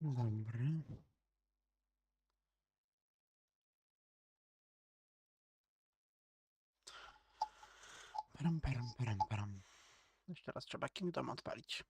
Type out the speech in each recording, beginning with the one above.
Dobra. Param. Jeszcze raz trzeba Kingdom odpalić.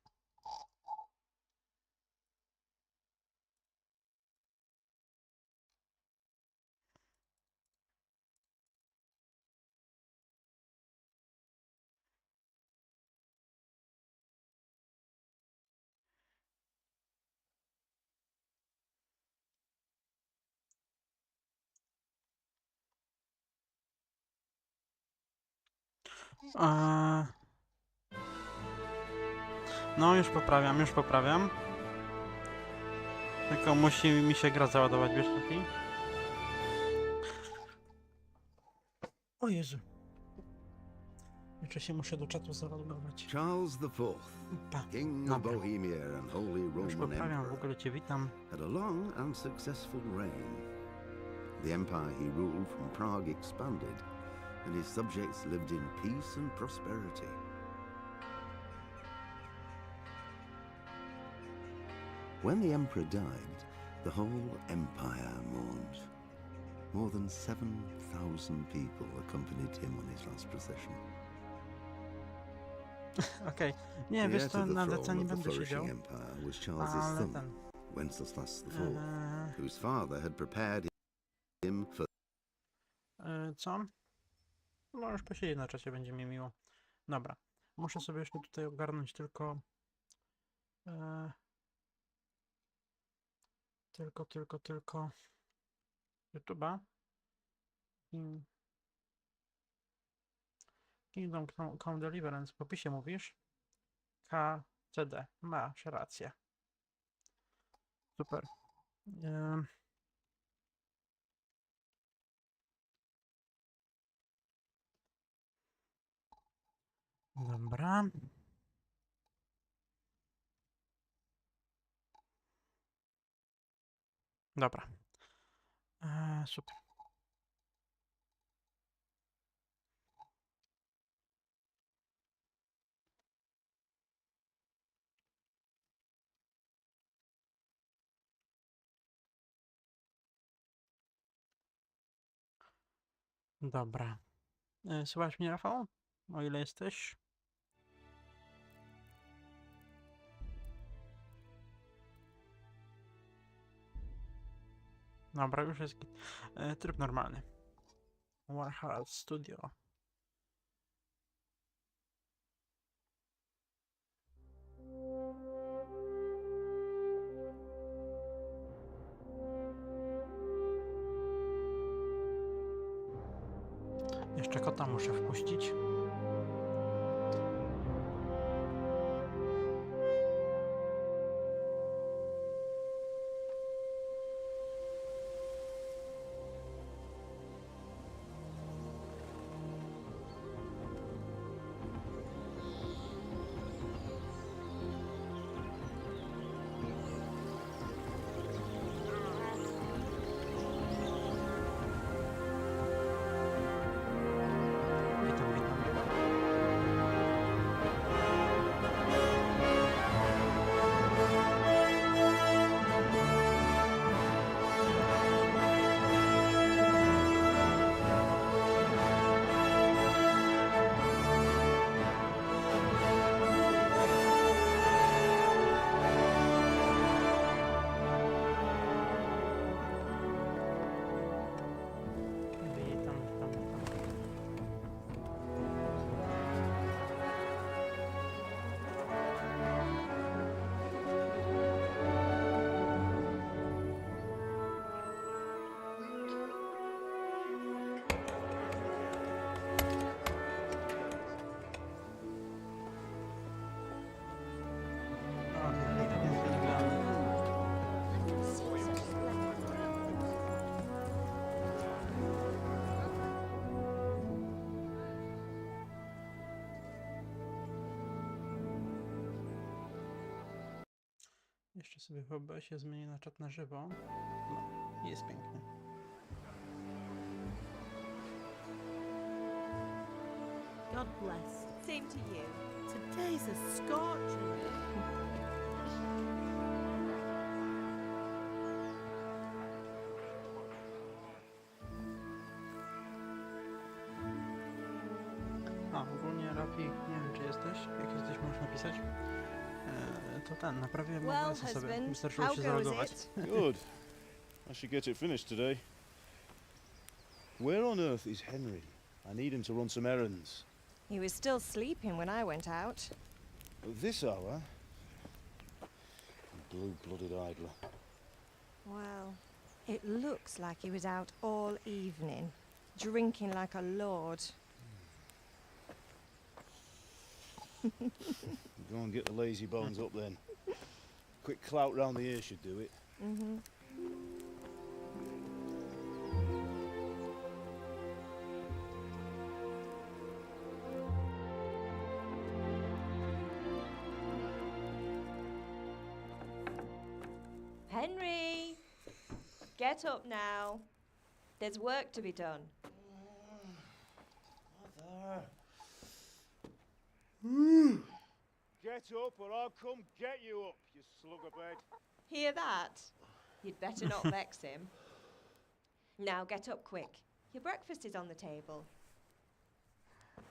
No już poprawiam. Tylko musi mi się gra załadować, wiesz taki? O Jezu. Jeszcze się muszę do czatu załadować. Charles IV, King of Bohemia and Holy Już Roman poprawiam, w Emperor, ogóle cię witam. had a long and successful reign. The empire he ruled from Prague expanded, and his subjects lived in peace and prosperity. When the emperor died, the whole empire mourned. More than 7,000 people accompanied him on his last procession. Okej. Nie, The wiesz heir co, to the na throne DC nie of the będę siedział. flourishing empire was Charles's Ale son, ten... Wenceslas IV, Eee, whose father had prepared him for... co? No już posiedzieć na czasie, będzie mi miło. Dobra. Muszę sobie jeszcze tutaj ogarnąć tylko... Tylko... YouTube'a. Kingdom Come Deliverance. W opisie mówisz? KCD. Masz rację. Super. Dobra. Dobra. Super. Dobra. Słuchasz mnie, Rafał? O ile jesteś? Dobra, już jest tryb normalny. Warhouse Studio. Jeszcze kota muszę wpuścić. Witam. Witam. O, tak nie wygląda. Jeszcze sobie w OBS-ie zmienię na czat na żywo. No, jest pięknie. God bless. Same to you. Today's a scorcher. Sophie, nie wiem czy jesteś, jak jesteś możesz napisać. To naprawiłem Well, OBS-a sobie, husband, wystarczyło how się goes zalogować. it? Good. I should get it finished today. Where on earth is Henry? I need him to run some errands. He was still sleeping when I went out. At this hour? Blue-blooded idler. Well, it looks like he was out all evening, drinking like a lord. Go and get the lazy bones up then. Quick clout round the ear should do it. Mm-hmm. Henry! Get up now. There's work to be done. Get up or I'll come get you up, you slugabed. Hear that? You'd better not vex him. Now get up quick. Your breakfast is on the table.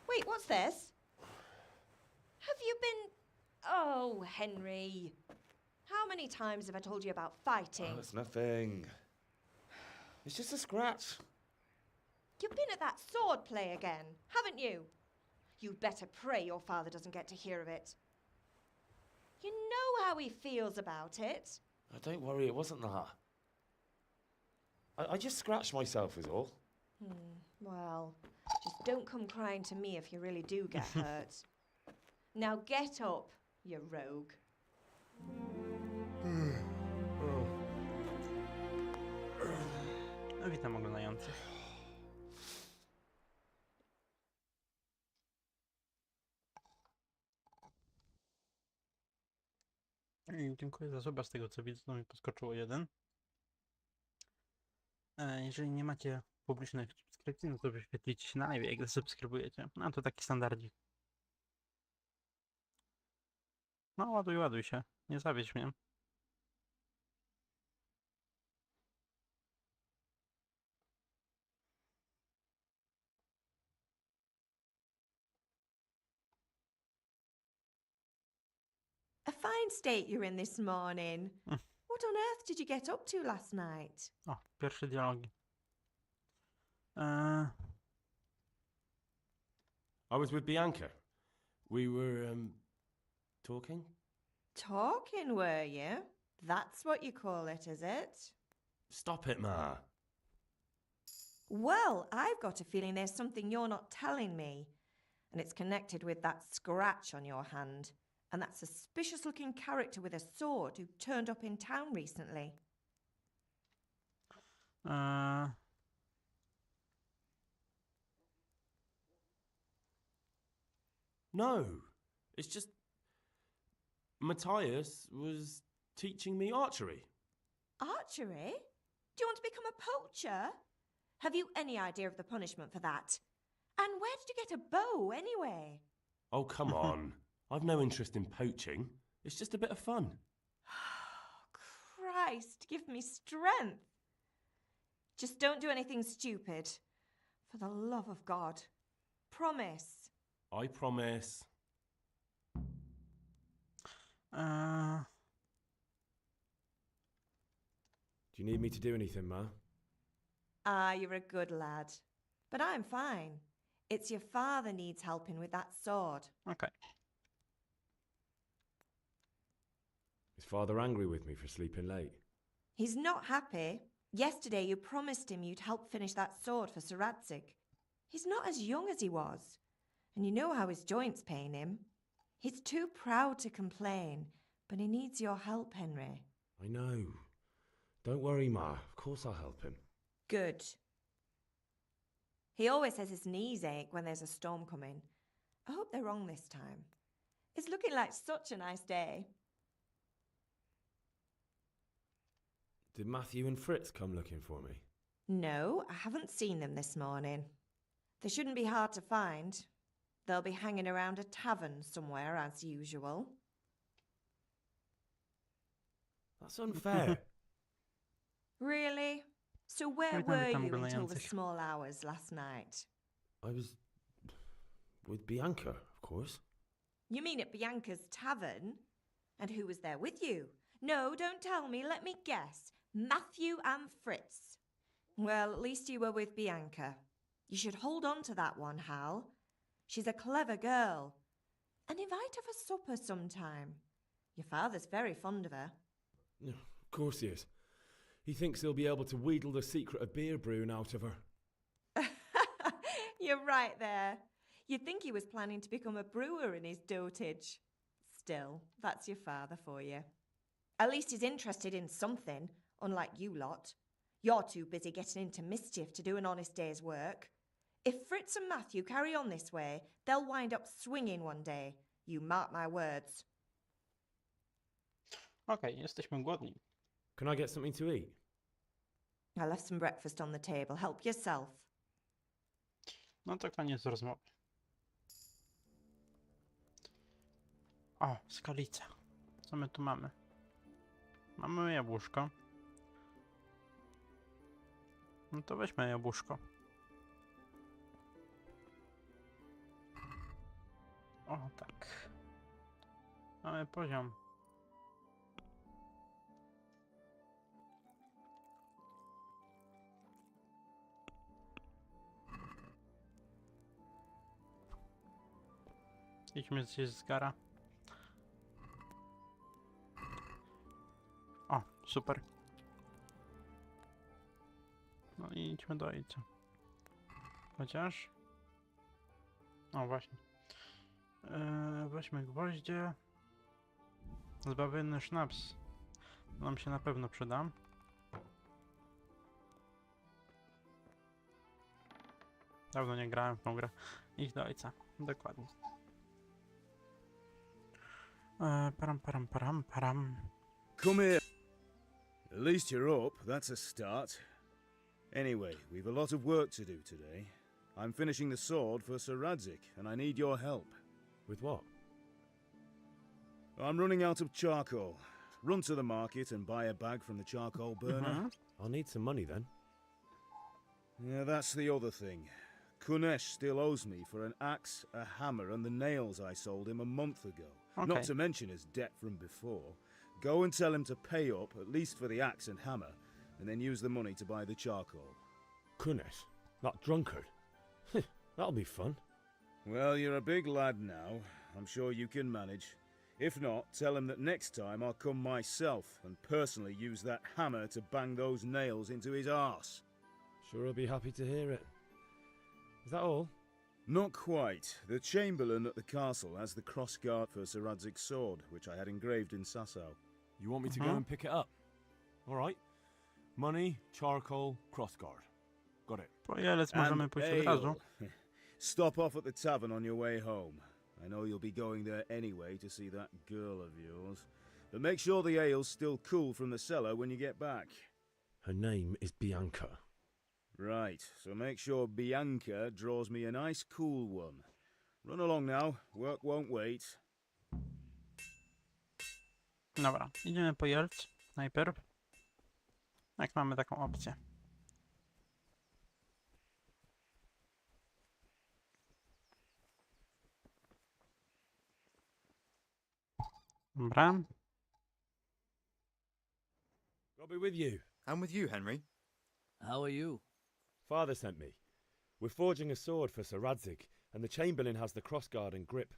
Wait, what's this? Have you been... Oh, Henry. How many times have I told you about fighting? Oh, it's nothing. It's just a scratch. You've been at that sword play again, haven't you? You'd better pray your father doesn't get to hear of it. You know how he feels about it. Oh, don't worry, it wasn't that. I just scratched myself is all. Well, just don't come crying to me if you really do get hurt. Now get up, you rogue. Witam oglądających. I dziękuję za suba, z tego co widzę, to mi podskoczyło jeden. Jeżeli nie macie publicznych subskrypcji, no to wyświetlicie się na live, jak zasubskrybujecie. No to taki standardzik. No ładuj się, nie zawiedź mnie. A fine state you're in this morning. What on earth did you get up to last night? O, pierwsze dialogi. I was with Bianca. We were, talking? Talking, were you? That's what you call it, is it? Stop it, Ma. Well, I've got a feeling there's something you're not telling me. And it's connected with that scratch on your hand. And that suspicious-looking character with a sword who turned up in town recently. No, it's just... Matthias was teaching me archery. Archery? Do you want to become a poacher? Have you any idea of the punishment for that? And where did you get a bow, anyway? Oh, come on. I've no interest in poaching. It's just a bit of fun. Christ, give me strength. Just don't do anything stupid. For the love of God. Promise. I promise. Do you need me to do anything, Ma? Ah, you're a good lad. But I'm fine. It's your father needs helping with that sword. Okej. Is Father angry with me for sleeping late? He's not happy. Yesterday you promised him you'd help finish that sword for Sir Radzig. He's not as young as he was. And you know how his joints pain him. He's too proud to complain, but he needs your help, Henry. I know. Don't worry, Ma. Of course I'll help him. Good. He always says his knees ache when there's a storm coming. I hope they're wrong this time. It's looking like such a nice day. Did Matthew and Fritz come looking for me? No, I haven't seen them this morning. They shouldn't be hard to find. They'll be hanging around a tavern somewhere, as usual. That's unfair. Really? So where Witam, were witam you until the oglądających. small hours last night? I was with Bianca, of course. You mean at Bianca's tavern? And who was there with you? No, don't tell me. Let me guess. Matthew and Fritz. Well, at least you were with Bianca. You should hold on to that one, Hal. She's a clever girl. And invite her for supper sometime. Your father's very fond of her. Yeah, of course he is. He thinks he'll be able to wheedle the secret of beer brewing out of her. You're right there. You'd think he was planning to become a brewer in his dotage. Still, that's your father for you. At least he's interested in something, unlike you lot. You're too busy getting into mischief to do an honest day's work. If Fritz and Matthew carry on this way, they'll wind up swinging one day. You mark my words. Okej, jesteśmy głodni. Can I get something to eat? I left some breakfast on the table. Help yourself. No to koniec rozmowy. O, skalica. Co my tu mamy? Mamy jabłuszko. No to weźmy jabłuszko. O, tak. Mamy poziom. Idźmy zjeść z gara. O, super. No i idźmy do ojca. Chociaż... O, właśnie. Weźmy gwoździe. Zbawienny sznaps. Nam się na pewno przyda. Dawno nie grałem w tą grę. Idź do ojca. Dokładnie. Param. Come here. At least you're up. That's a start. Anyway, we've a lot of work to do today. I'm finishing the sword for Sir Radzik, and I need your help. With what? I'm running out of charcoal. Run to the market and buy a bag from the charcoal burner. I'll need some money then. Yeah, that's the other thing. Kunesh still owes me for an axe, a hammer, and the nails I sold him a month ago. Okay. Not to mention his debt from before. Go and tell him to pay up, at least for the axe and hammer, and then use the money to buy the charcoal. Kunesh? That drunkard? That'll be fun. Well, you're a big lad now. I'm sure you can manage. If not, tell him that next time I'll come myself and personally use that hammer to bang those nails into his arse. Sure, I'll be happy to hear it. Is that all? Not quite. The Chamberlain at the castle has the crossguard for Sir Radzik's sword, which I had engraved in Sasau. You want me to go and pick it up? All right. Money, charcoal, crossguard. Got it. Pojelec możemy pójść od razu. ale. Stop off at the tavern on your way home. I know you'll be going there anyway to see that girl of yours. But make sure the ale's still cool from the cellar when you get back. Her name is Bianca. Right, so make sure Bianca draws me a nice cool one. Run along now, work won't wait. Dobra, idziemy po Jelc najpierw. Jak mamy taką opcję. Dobra. I'll be with you. I'm with you, Henry. How are you? Father sent me. We're forging a sword for Sir Radzik, and the Chamberlain has the crossguard and grip.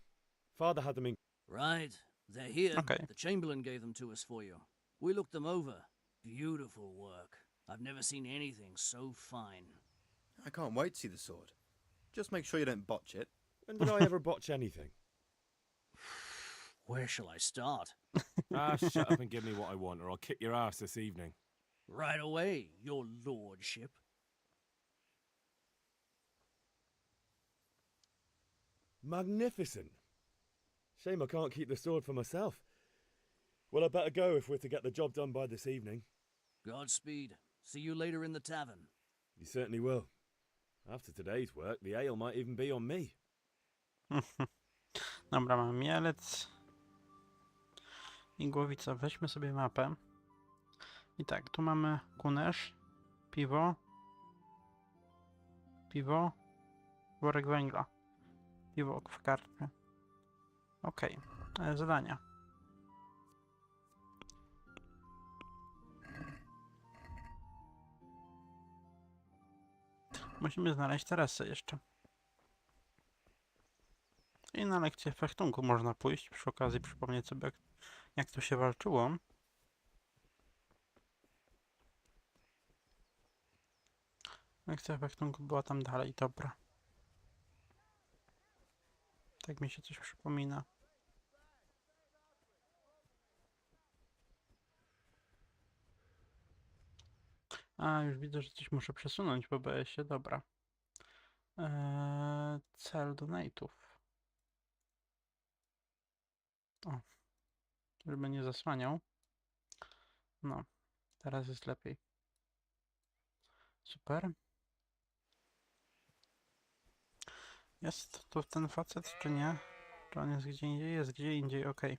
Father had them in... Right. They're here. Okay. The Chamberlain gave them to us for you. We looked them over. Beautiful work. I've never seen anything so fine. I can't wait to see the sword. Just make sure you don't botch it. When did I ever botch anything? Where shall I start? Shut up and give me what I want, or I'll kick your ass this evening. Right away, your lordship. Magnificent. Shame I can't keep the sword for myself. Well, I better go if we're to get the job done by this evening. Godspeed. See you later in the tavern. You certainly will. After today's work, the ale might even be on me. Dobra, mamy mielec. I głowica. Weźmy sobie mapę. I tak, tu mamy kunesz, piwo, worek węgla, piwo w kartę. Okej, zadania. Musimy znaleźć Teresę jeszcze. I na lekcję fechtunku można pójść, przy okazji przypomnieć sobie, jak to się walczyło. Lekcja fechtunku była tam dalej, dobra. Tak mi się coś przypomina. A, już widzę, że coś muszę przesunąć w OBS-ie, dobra. Cel donate'ów. O, żeby nie zasłaniał. No, teraz jest lepiej. Super. Jest tu ten facet, czy nie? Czy on jest gdzie indziej? Jest gdzie indziej, okej.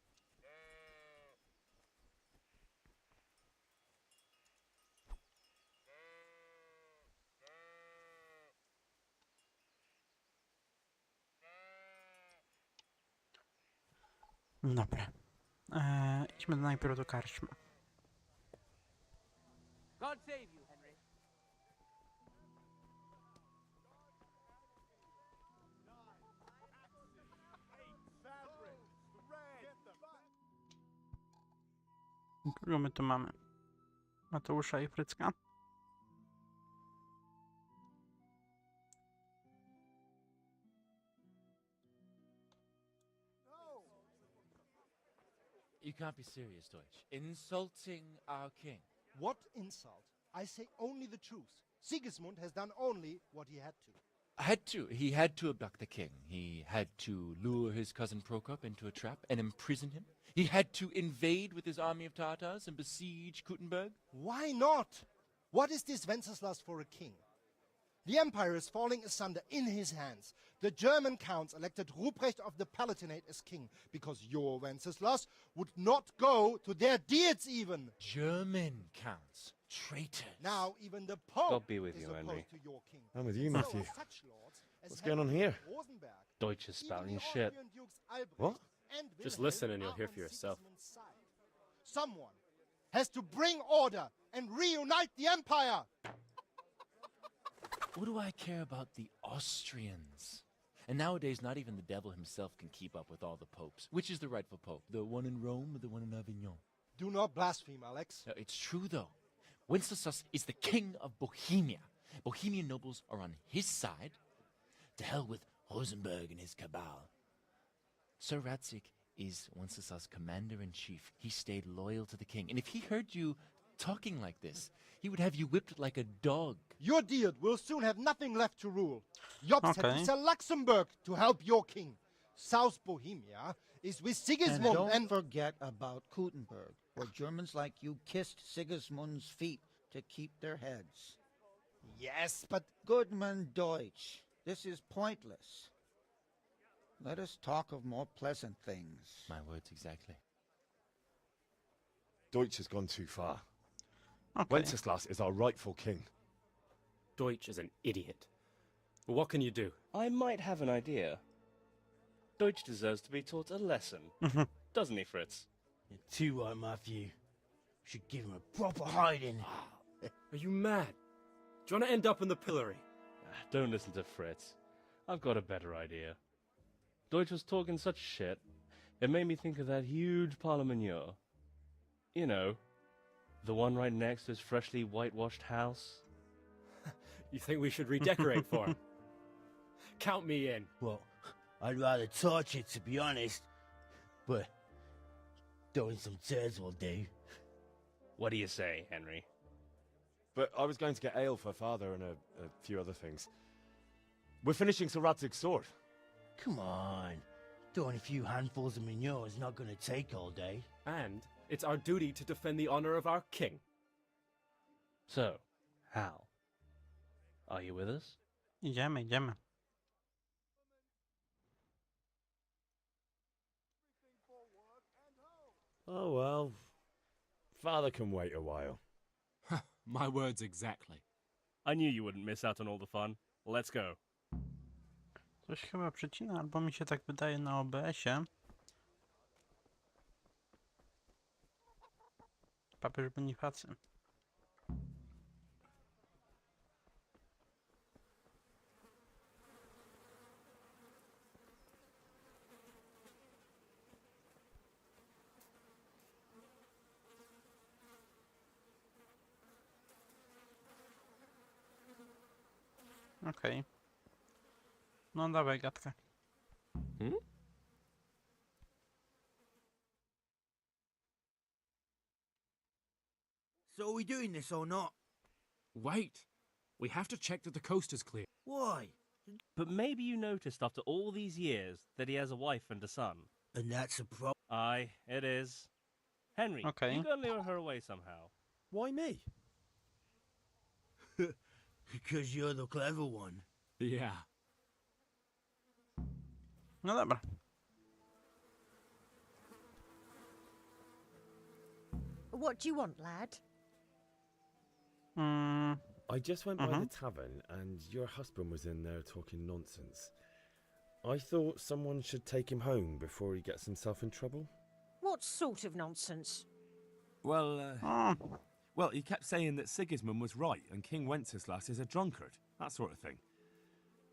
Dobra. Idźmy najpierw do karczmy. God save you, Henry. Kogo my tu mamy? Mateusza i Frycka? You can't be serious, Deutsch. Insulting our king. What insult? I say only the truth. Sigismund has done only what he had to. He had to abduct the king. He had to lure his cousin Prokop into a trap and imprison him. He had to invade with his army of Tatars and besiege Kuttenberg. Why not? What is this Wenceslas for a king? The empire is falling asunder in his hands. The German counts elected Ruprecht of the Palatinate as king because your Wenceslas would not go to their deeds even. German counts. Traitors. Now even the Pope God be with is you, opposed Henry. to your king. I'm with you, So Matthew. are such lords as What's going on Henry here? Rosenberg, Deutsch is even spouting the shit. Austrian dukes Albrecht What? and Just Wilhelm listen and you'll are hear on for yourself. Sigismund's side. Someone has to bring order and reunite the empire. What do I care about the Austrians? And nowadays, not even the devil himself can keep up with all the popes. Which is the rightful pope? The one in Rome or the one in Avignon? Do not blaspheme, Alex. No, it's true, though. Wenceslas is the king of Bohemia. Bohemian nobles are on his side. To hell with Rosenberg and his cabal. Sir Ratzik is Wenceslas' commander-in-chief. He stayed loyal to the king. And if he heard you talking like this, he would have you whipped like a dog. Your deed will soon have nothing left to rule. Jobst had Okay. to sell Luxembourg to help your king. South Bohemia is with And Sigismund don't and... forget about Kuttenberg, where Germans like you kissed Sigismund's feet to keep their heads. Yes, but... Goodman Deutsch, this is pointless. Let us talk of more pleasant things. My words exactly. Deutsch has gone too far. Okay. Wenceslas is our rightful king. Deutsch is an idiot. But what can you do? I might have an idea. Deutsch deserves to be taught a lesson. Doesn't he, Fritz? You're too right, Matthew. Should give him a proper hiding. Are you mad? Do you want to end up in the pillory? Don't listen to Fritz. I've got a better idea. Deutsch was talking such shit, it made me think of that huge parliament. You know, the one right next to his freshly whitewashed house. You think we should redecorate for him? Count me in. Well, I'd rather torch it, to be honest. But throwing some tears will do. What do you say, Henry? But I was going to get ale for father and a few other things. We're finishing Sir Radzig's sword. Come on. Throwing a few handfuls of manure is not going to take all day. And it's our duty to defend the honor of our king. So, Hal, are you with us? Idziemy, idziemy. Oh well. Father can wait a while. My words exactly. I knew you wouldn't miss out on all the fun. Let's go. Coś chyba przecina, albo mi się tak wydaje na OBS-ie. Papież Bonifacy. Okej. No dawaj gadkę. So are we doing this or not? Wait. We have to check that the coast is clear. Why? But maybe you noticed after all these years that he has a wife and a son. And that's a problem. Aye, it is. Henry, Okay. you gotta lure her away somehow. Why me? Because you're the clever one. Yeah. No dobra. What do you want, lad? I just went by the tavern and your husband was in there talking nonsense. I thought someone should take him home before he gets himself in trouble. What sort of nonsense? Well, well, he kept saying that Sigismund was right and King Wenceslas is a drunkard, that sort of thing.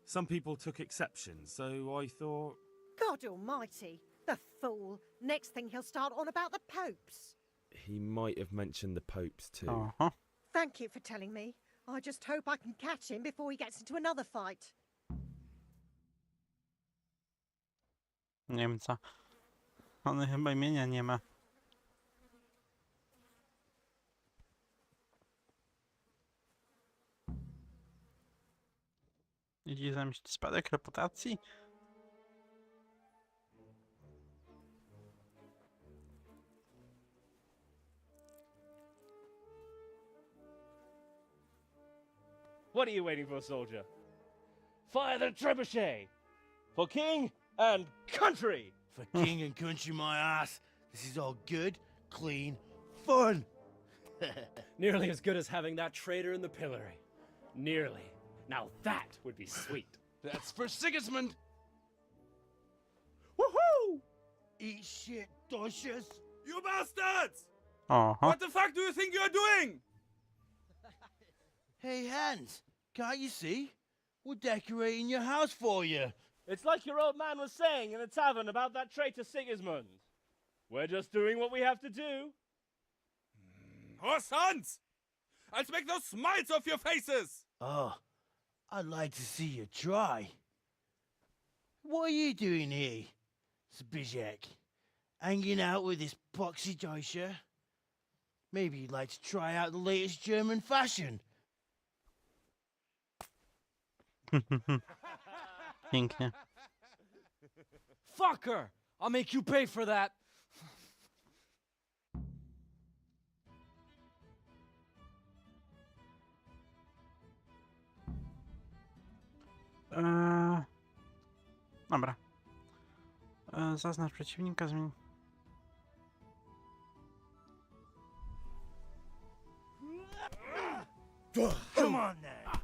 Some people took exception, so I thought... God almighty, the fool. Next thing he'll start on about the popes. He might have mentioned the popes too. Oho. Thank you for telling me. I just hope I can catch him before he gets into another fight. Niemca. On chyba imienia nie ma. Idzie zamieść spadek reputacji? What are you waiting for, soldier? Fire the trebuchet! For king and country! For king and country, my ass. This is all good, clean, fun. Nearly as good as having that traitor in the pillory. Nearly. Now that would be sweet. That's for Sigismund! Woohoo! Eat shit, doshes. You bastards! Oho. What the fuck do you think you're doing? Hey, Hans, can't you see? We're decorating your house for you. It's like your old man was saying in the tavern about that traitor Sigismund. We're just doing what we have to do. Oh, sons! I'll make those smiles off your faces! Oh, I'd like to see you try. What are you doing here, Zbigniew? Hanging out with this poxy Deutscher? Maybe you'd like to try out the latest German fashion. Pięknie. Fucker! I'll make you pay for that. Dobra. Zaznacz przeciwnika, zmień. Come on now.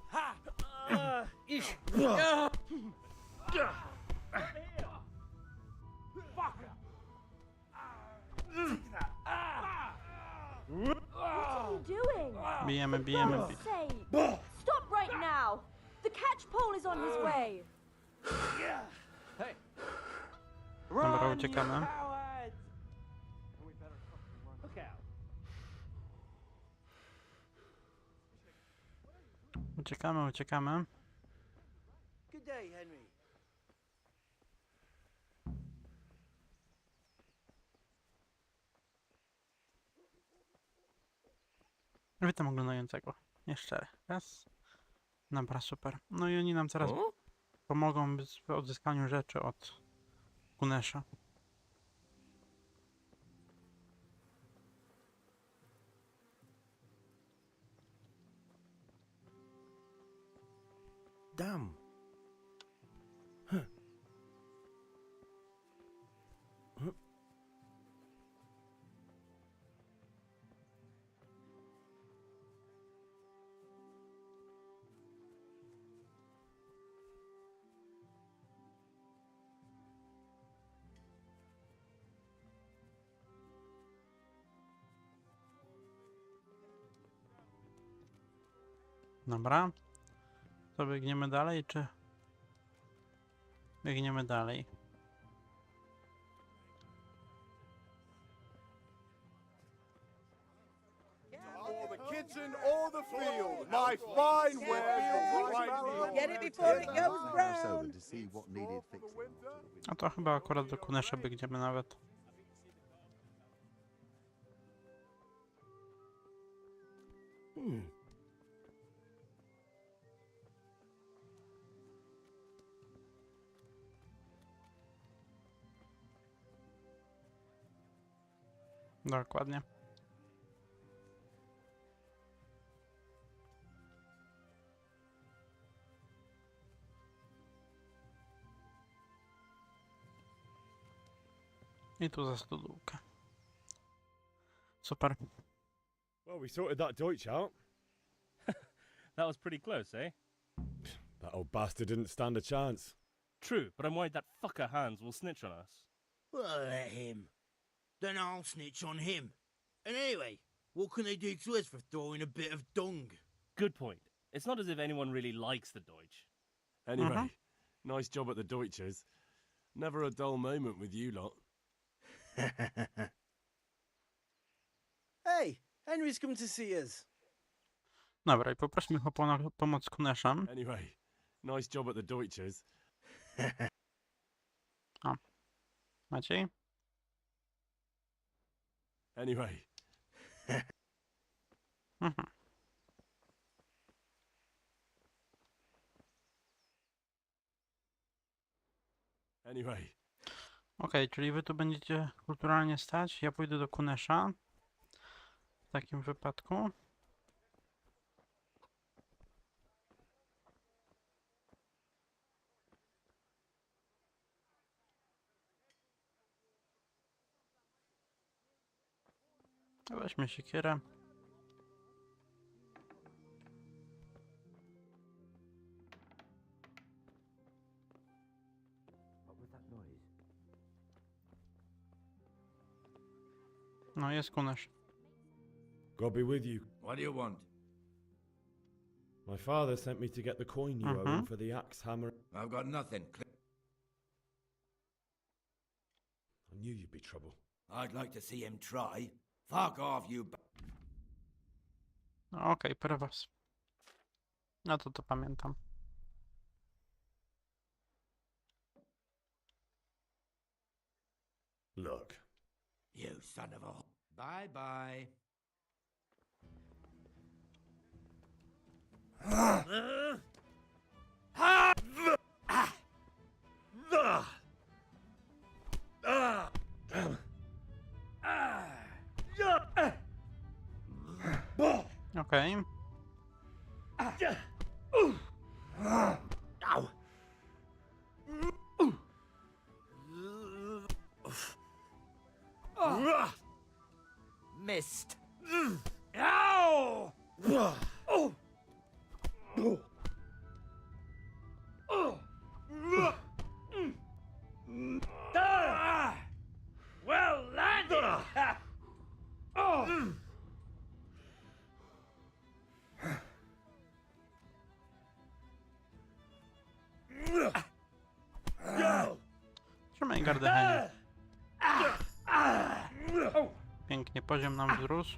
What are you doing? Bijemy, For bijemy. God's sake. Stop right now! The catch pole is on his way! Hey. Dobra, uciekamy. Look out. Uciekamy, uciekamy. Good day, Henry. Witam oglądającego. Jeszcze raz. Dobra, super. No i oni nam teraz pomogą w odzyskaniu rzeczy od Kunesza. Damn. Dobra. To biegniemy dalej, czy... Biegniemy dalej. Kitchen or the field, my fine wares. Get it before it goes brown. A to chyba akurat do Kunesza biegniemy nawet. Dokładnie. I tu za stodółkę. Super. Well, we sorted that Deutsch out. That was pretty close, eh? That old bastard didn't stand a chance. True, but I'm worried that fucker Hans will snitch on us. Well, let him. Then I'll snitch on him. And anyway, what can they do to us for throwing a bit of dung? Good point. It's not as if anyone really likes the Deutsch. Anyway, nice job at the Deutsches. Never a dull moment with you lot. Hey, Henry's come to see us. Dobra, i poprośmy o pomoc Kuneszem. Anyway, nice job at the Deutsches. O. Maciej? Anyway. Anyway. Okej, czyli wy tu będziecie kulturalnie stać, ja pójdę do Kunesza. W takim wypadku. Weźmy siekierę. No, jest Kunesz. God be with you. What do you want? My father sent me to get the coin you owe him for the axe hammer. I've got nothing. I knew you'd be trouble. I'd like to see him try. Fuck off, you... Okej, prywas. No to pamiętam. Look. You son of a... Bye-bye. Okej. Missed. Ow! Well landed! Trzymaj gardę, Heniu. Pięknie, poziom nam wzrósł.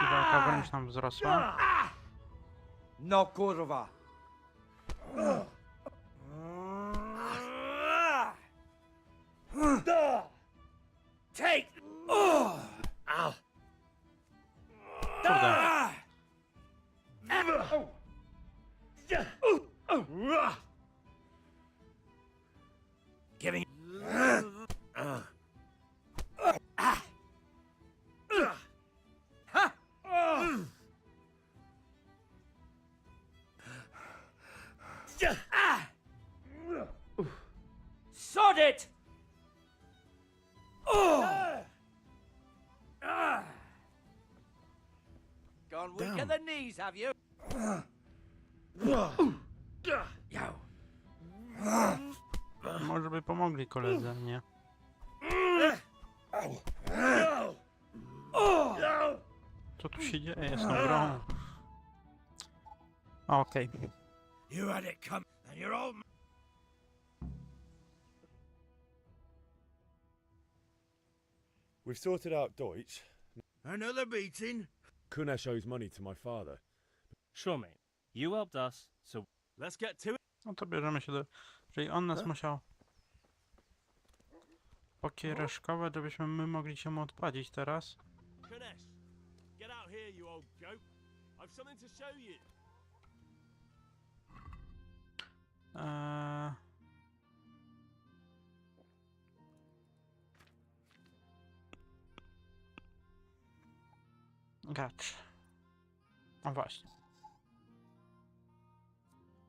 I walka wręcz nam wzrosła. No kurwa! Take! Kurde. Giving. Sod it! Gone weak at the knees, have you? Może by pomogli koledze, nie? Co tu się dzieje z tą grą? Okej. You had it come, and you're all. We've sorted out Deutsch. Another beating? Kunesh owes money to my father. Sure, mate. You helped us, so let's get to it. No to bierzemy się do... Czyli on nas musiał pokiereszkować, żebyśmy my mogli się mu odpłacić teraz. Kunesh, get out here, you old goat. I've something to show you. Gacz. O właśnie.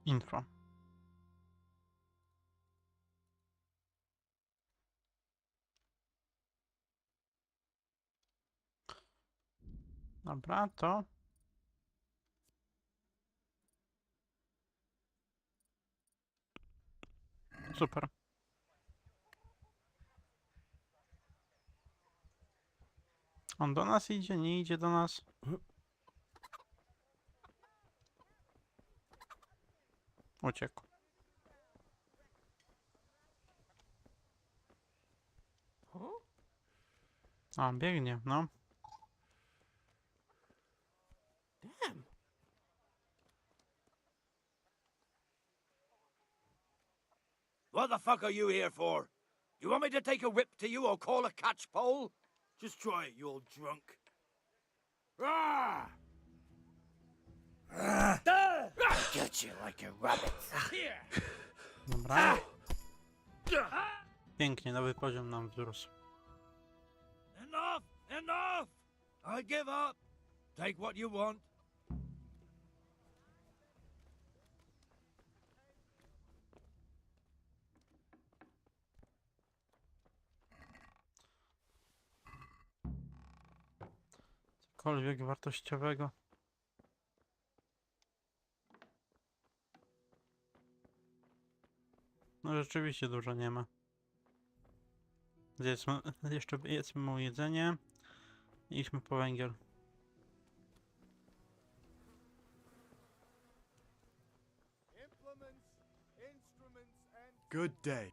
Info. Dobra, to... Super. On do nas idzie, nie idzie do nas. Uciekł. A, biegnie, no. Damn. What the fuck are you here for? Do you want me to take a whip to you or call a catchpole? Just try it, you old drunk. Ah! Get you like a rabbit. Here. Dobra. Pięknie, nowy poziom nam wzrósł. Enough! Enough! I give up. Take what you want. Cokolwiek wartościowego. No rzeczywiście dużo nie ma. Zjedzmy, jeszcze jedzmy mu jedzenie. I idźmy po węgiel. Good day.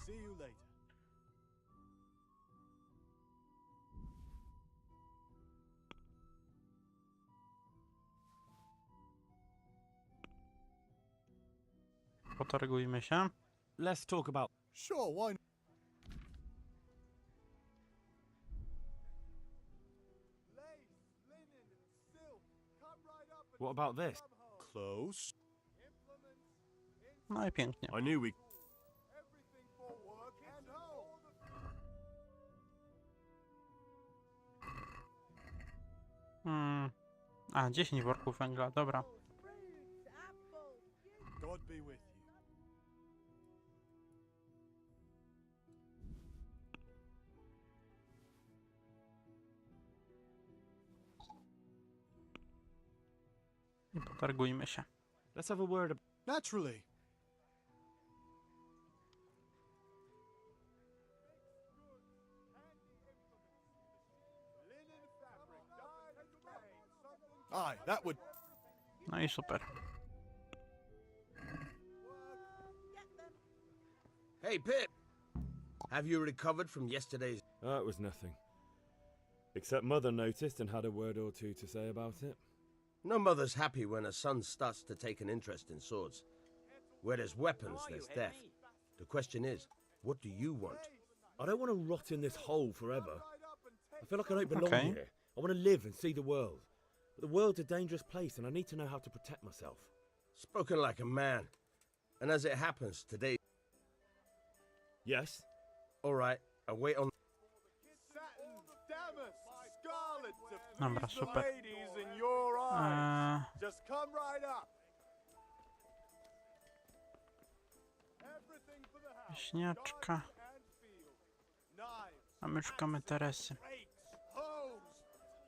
See you later. Potargujmy się. Let's talk about... Sure, why not? What about this? Close. No i pięknie. I knew we... A, 10 worków węgla, dobra. God be with you. I potargujmy się. Let's have a word about... Naturally. Aye, that would... No i super. Hey, Pip. Have you recovered from yesterday's... That was nothing. Except Mother noticed and had a word or two to say about it. No mother's happy when her son starts to take an interest in swords. Where there's weapons, there's death. The question is, what do you want? I don't want to rot in this hole forever. I feel like I don't belong Okay. here. I want to live and see the world. But the world's a dangerous place and I need to know how to protect myself. Spoken like a man. And as it happens, today... Yes? All right, I wait on... Dobra, super. Just come right up. Śniaczka. A my szukamy Teresy.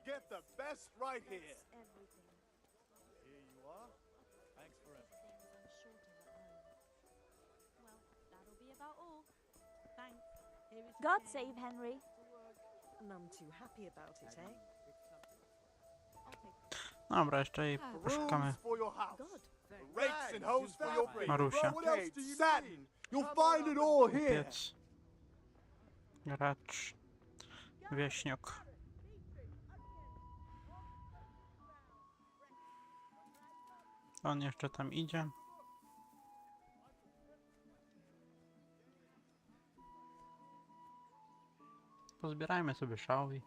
Get the best right here. Here you are. Thanks for everything. Well, that'll be about all. Thanks. God save Henry. None too happy about it, eh? Dobra, jeszcze jej poszukamy For your house. Rakes and hoes for your bread. Marusia. What else do you satin. You'll find it all here. Piec. Gracz. Wieśniok. On jeszcze tam idzie. Pozbierajmy sobie szały.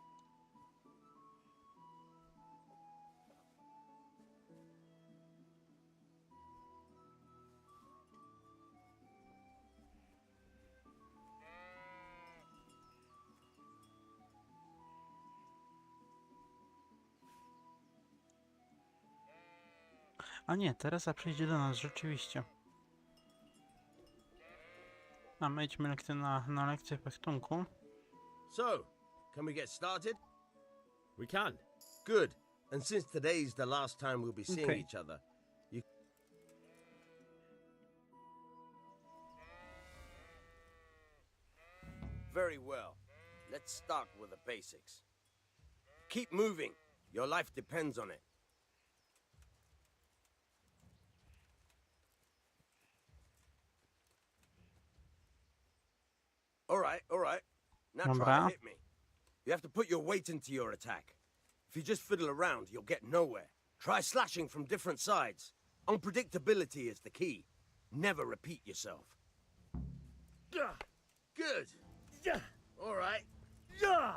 A nie, Teresa przyjdzie do nas, rzeczywiście. A my idźmy na lekcję fechtunku. So, can we get started? We can. Good. And since today's the last time we'll be seeing Okay. each other, you... Very well. Let's start with the basics. Keep moving. Your life depends on it. All right. Now try Dobra. to hit me. You have to put your weight into your attack. If you just fiddle around, you'll get nowhere. Try slashing from different sides. Unpredictability is the key. Never repeat yourself. Good. All right.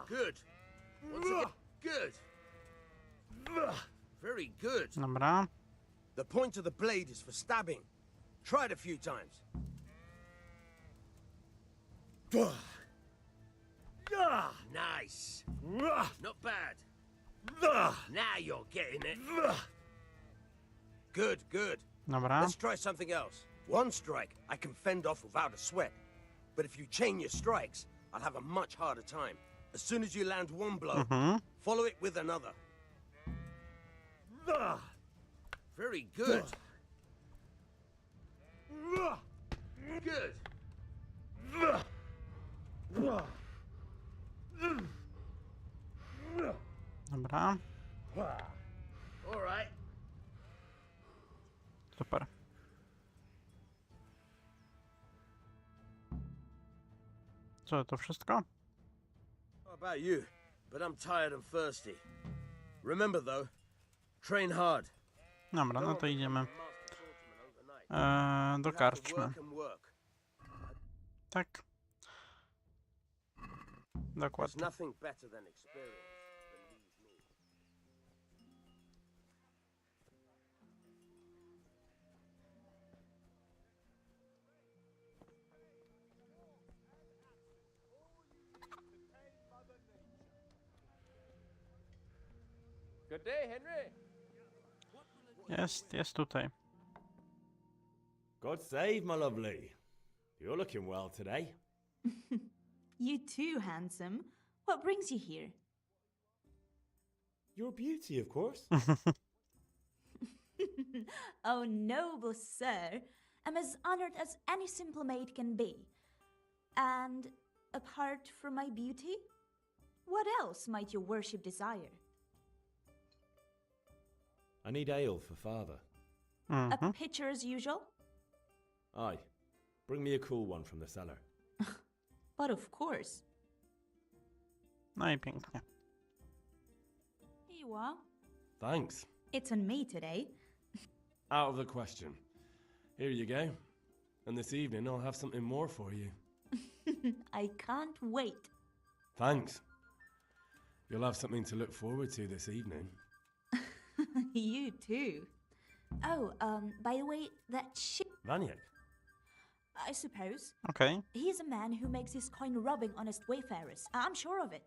Good. Once again. Good. Very good. Dobra. The point of the blade is for stabbing. Try it a few times. Nice. Not bad. Now you're getting it. Good. Dobra. Let's try something else. One strike I can fend off without a sweat. But if you chain your strikes, I'll have a much harder time. As soon as you land one blow, follow it with another. Very good. Good. Dobra. All right. Super. Co, to wszystko? How about you? But I'm tired and thirsty. Remember though, train hard. Dobra, no to idziemy do karczmy. Tak. There's Dokładnie. nothing better than experience. Believe me. Good day, Henry. Jest tutaj. God save, my lovely. You're looking well today. You too, handsome. What brings you here? Your beauty, of course. Oh, noble sir. I'm as honored as any simple maid can be. And apart from my beauty, what else might your worship desire? I need ale for father. A pitcher as usual? Aye. Bring me a cool one from the cellar. But of course. No i pięknie. Here you are. Thanks. It's on me today. Out of the question. Here you go. And this evening I'll have something more for you. I can't wait. Thanks. You'll have something to look forward to this evening. You too. Oh, by the way, that ship, Vaniak. I suppose. Okay. He's a man who makes his coin robbing honest wayfarers. I'm sure of it.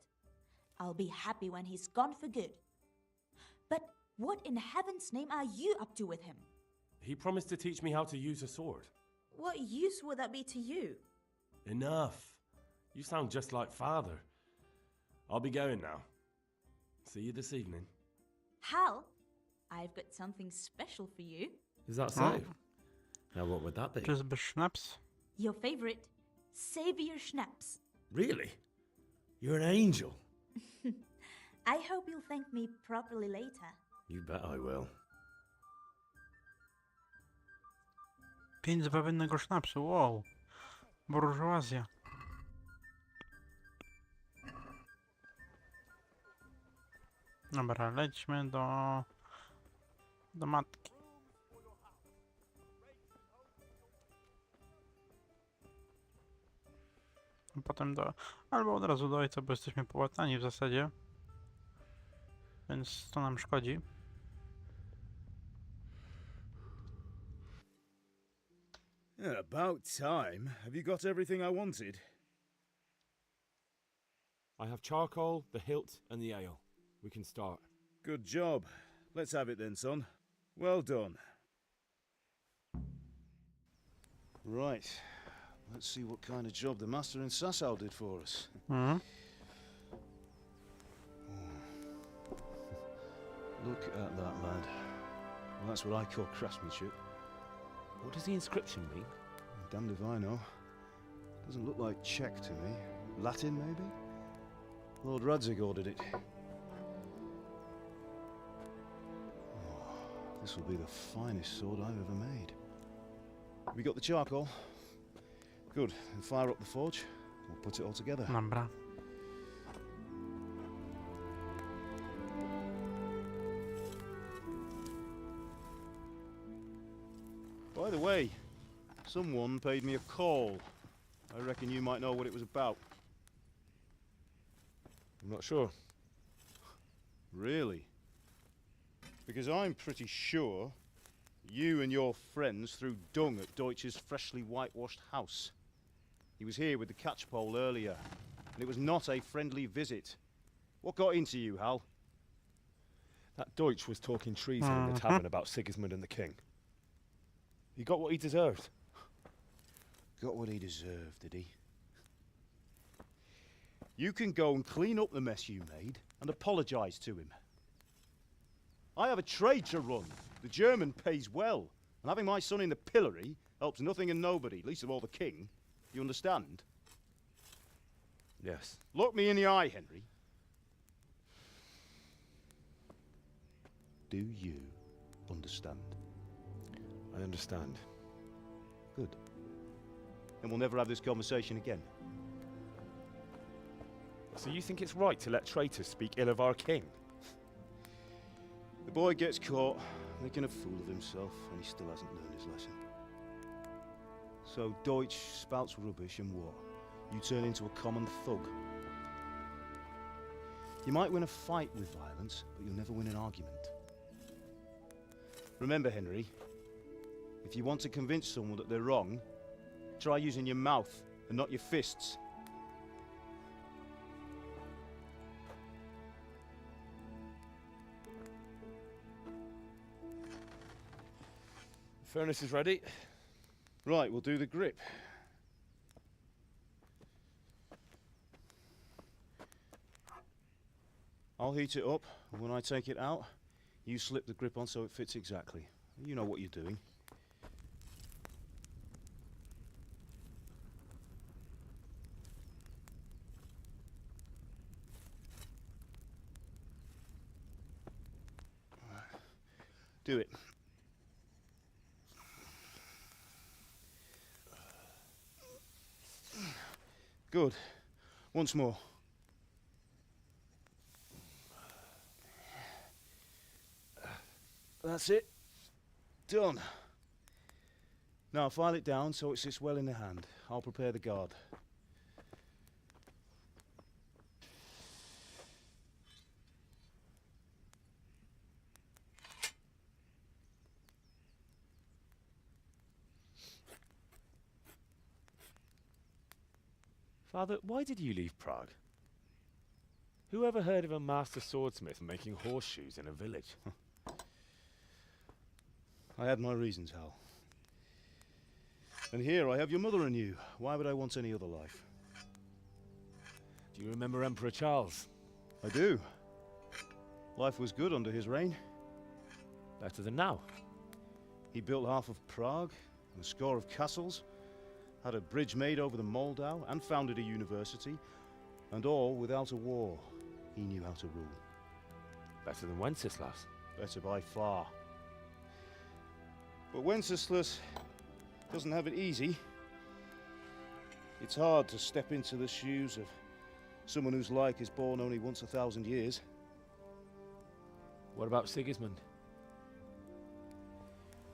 I'll be happy when he's gone for good. But what in heaven's name are you up to with him? He promised to teach me how to use a sword. What use would that be to you? Enough. You sound just like father. I'll be going now. See you this evening. Hal, I've got something special for you. Is that so? Now what would that be? Czyżby Schnaps? Your favorite, Savior Schnaps. Really? You're an angel. I hope you'll thank me properly later. You bet I will. 5 zbawiennego sznapsu, wow. Burżuazja. Dobra, lećmy do matki. A potem albo od razu do ojca, bo jesteśmy połatani w zasadzie. Więc to nam szkodzi. Yeah, about time. Have you got everything I wanted? I have charcoal, the hilt, and the ale. We can start. Good job. Let's have it then, son. Well done. Right. Let's see what kind of job the master in Sasau did for us. Look at that, lad. Well, that's what I call craftsmanship. What does the inscription mean? Damned if I know. Doesn't look like Czech to me. Latin, maybe? Lord Radzig ordered it. Oh, this will be the finest sword I've ever made. We got the charcoal? Good. Then fire up the forge. We'll put it all together. Dobra. By the way, someone paid me a call. I reckon you might know what it was about. I'm not sure. Really? Because I'm pretty sure you and your friends threw dung at Deutsch's freshly whitewashed house. He was here with the catchpole earlier, and it was not a friendly visit. What got into you, Hal? That Deutsch was talking treason in the tavern about Sigismund and the king. He got what he deserved. Got what he deserved, did he? You can go and clean up the mess you made and apologise to him. I have a trade to run. The German pays well, and having my son in the pillory helps nothing and nobody, least of all the king. You understand? Yes. Look me in the eye, Henry. Do you understand? I understand. Good. Then we'll never have this conversation again. So you think it's right to let traitors speak ill of our king? The boy gets caught making a fool of himself, and he still hasn't learned his lesson. So Deutsch spouts rubbish, and what? You turn into a common thug. You might win a fight with violence, but you'll never win an argument. Remember, Henry, if you want to convince someone that they're wrong, try using your mouth and not your fists. The furnace is ready. Right, we'll do the grip. I'll heat it up, and when I take it out, you slip the grip on so it fits exactly. You know what you're doing. Do it. Good. Once more. That's it. Done. Now file it down so it sits well in the hand. I'll prepare the guard. Father, why did you leave Prague? Who ever heard of a master swordsmith making horseshoes in a village? I had my reasons, Hal. And here I have your mother and you. Why would I want any other life? Do you remember Emperor Charles? I do. Life was good under his reign. Better than now. He built half of Prague, and a score of castles, had a bridge made over the Moldau, and founded a university, and all without a war. He knew how to rule. Better than Wenceslas. Better by far. But Wenceslas doesn't have it easy. It's hard to step into the shoes of someone whose like is born only once 1,000 years. What about Sigismund?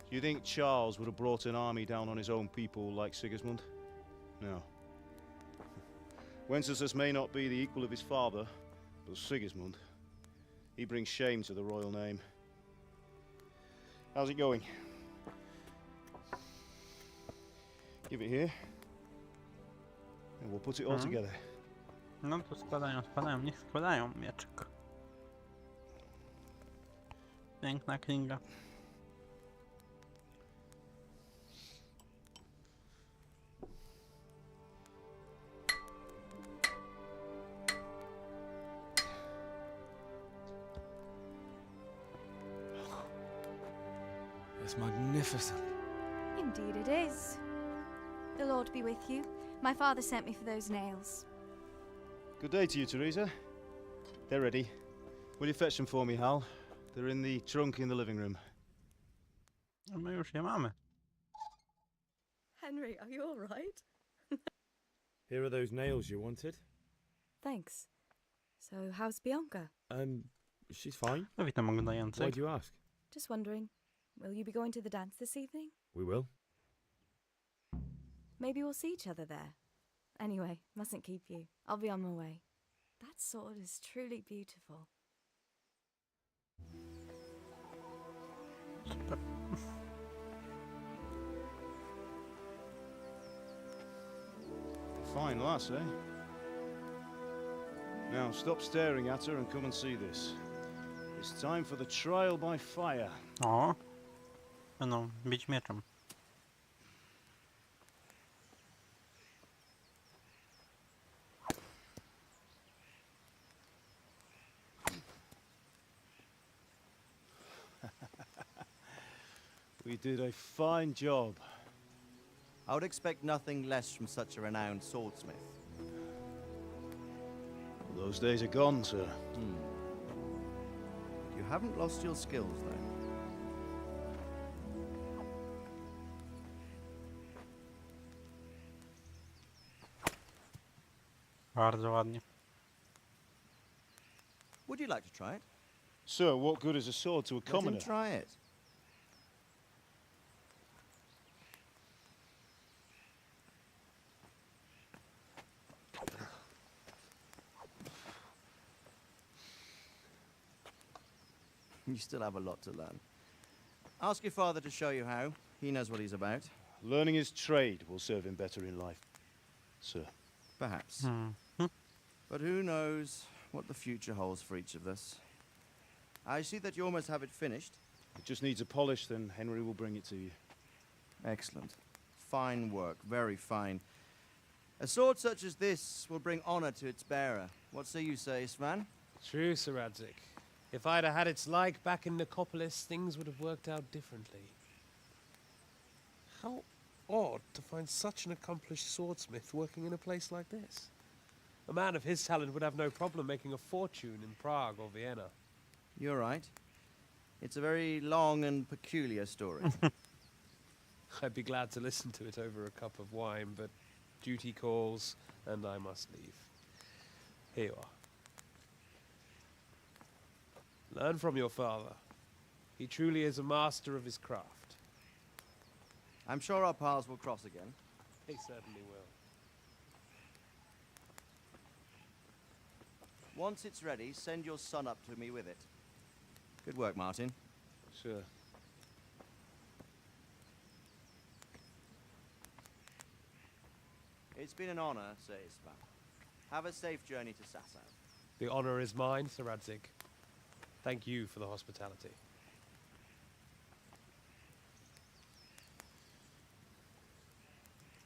Do you think Charles would have brought an army down on his own people like Sigismund? No. Wenceslas may not be the equal of his father, but Sigismund, he brings shame to the royal name. How's it going? Give it here, and we'll put it all together. No to składają, niech składają mieczek. Piękna klinga. It's magnificent. Indeed it is. The Lord be with you. My father sent me for those nails. Good day to you, Teresa. They're ready. Will you fetch them for me, Hal? They're in the trunk in the living room. My już je mamy. Henry, are you all right? Here are those nails you wanted. Thanks. So, how's Bianca? She's fine. Witam oglądających. Why do you ask? Just wondering, will you be going to the dance this evening? We will. Maybe we'll see each other there. Anyway, mustn't keep you. I'll be on my way. That sword is truly beautiful. Super. Fine lass, eh? Now stop staring at her and come and see this. It's time for the trial by fire. O, będą bić mieczem. We did a fine job. I would expect nothing less from such a renowned swordsmith. Those days are gone, sir. You haven't lost your skills, though. Bardzo ładnie. Would you like to try it? Sir, what good is a sword to a commoner? Let him try it. You still have a lot to learn. Ask your father to show you how. He knows what he's about. Learning his trade will serve him better in life, sir. Perhaps. But who knows what the future holds for each of us. I see that you almost have it finished. It just needs a polish, then Henry will bring it to you. Excellent. Fine work, very fine. A sword such as this will bring honor to its bearer. What say you, Svan? True, Sir Radzik. If I'd have had its like back in Nicopolis, things would have worked out differently. How odd to find such an accomplished swordsmith working in a place like this. A man of his talent would have no problem making a fortune in Prague or Vienna. You're right. It's a very long and peculiar story. I'd be glad to listen to it over a cup of wine, but duty calls, and I must leave. Here you are. Learn from your father. He truly is a master of his craft. I'm sure our paths will cross again. They certainly will. Once it's ready, send your son up to me with it. Good work, Martin. Sure. It's been an honor, Sir Isvan. Have a safe journey to Sasau. The honor is mine, Sir Radzik. Thank you for the hospitality.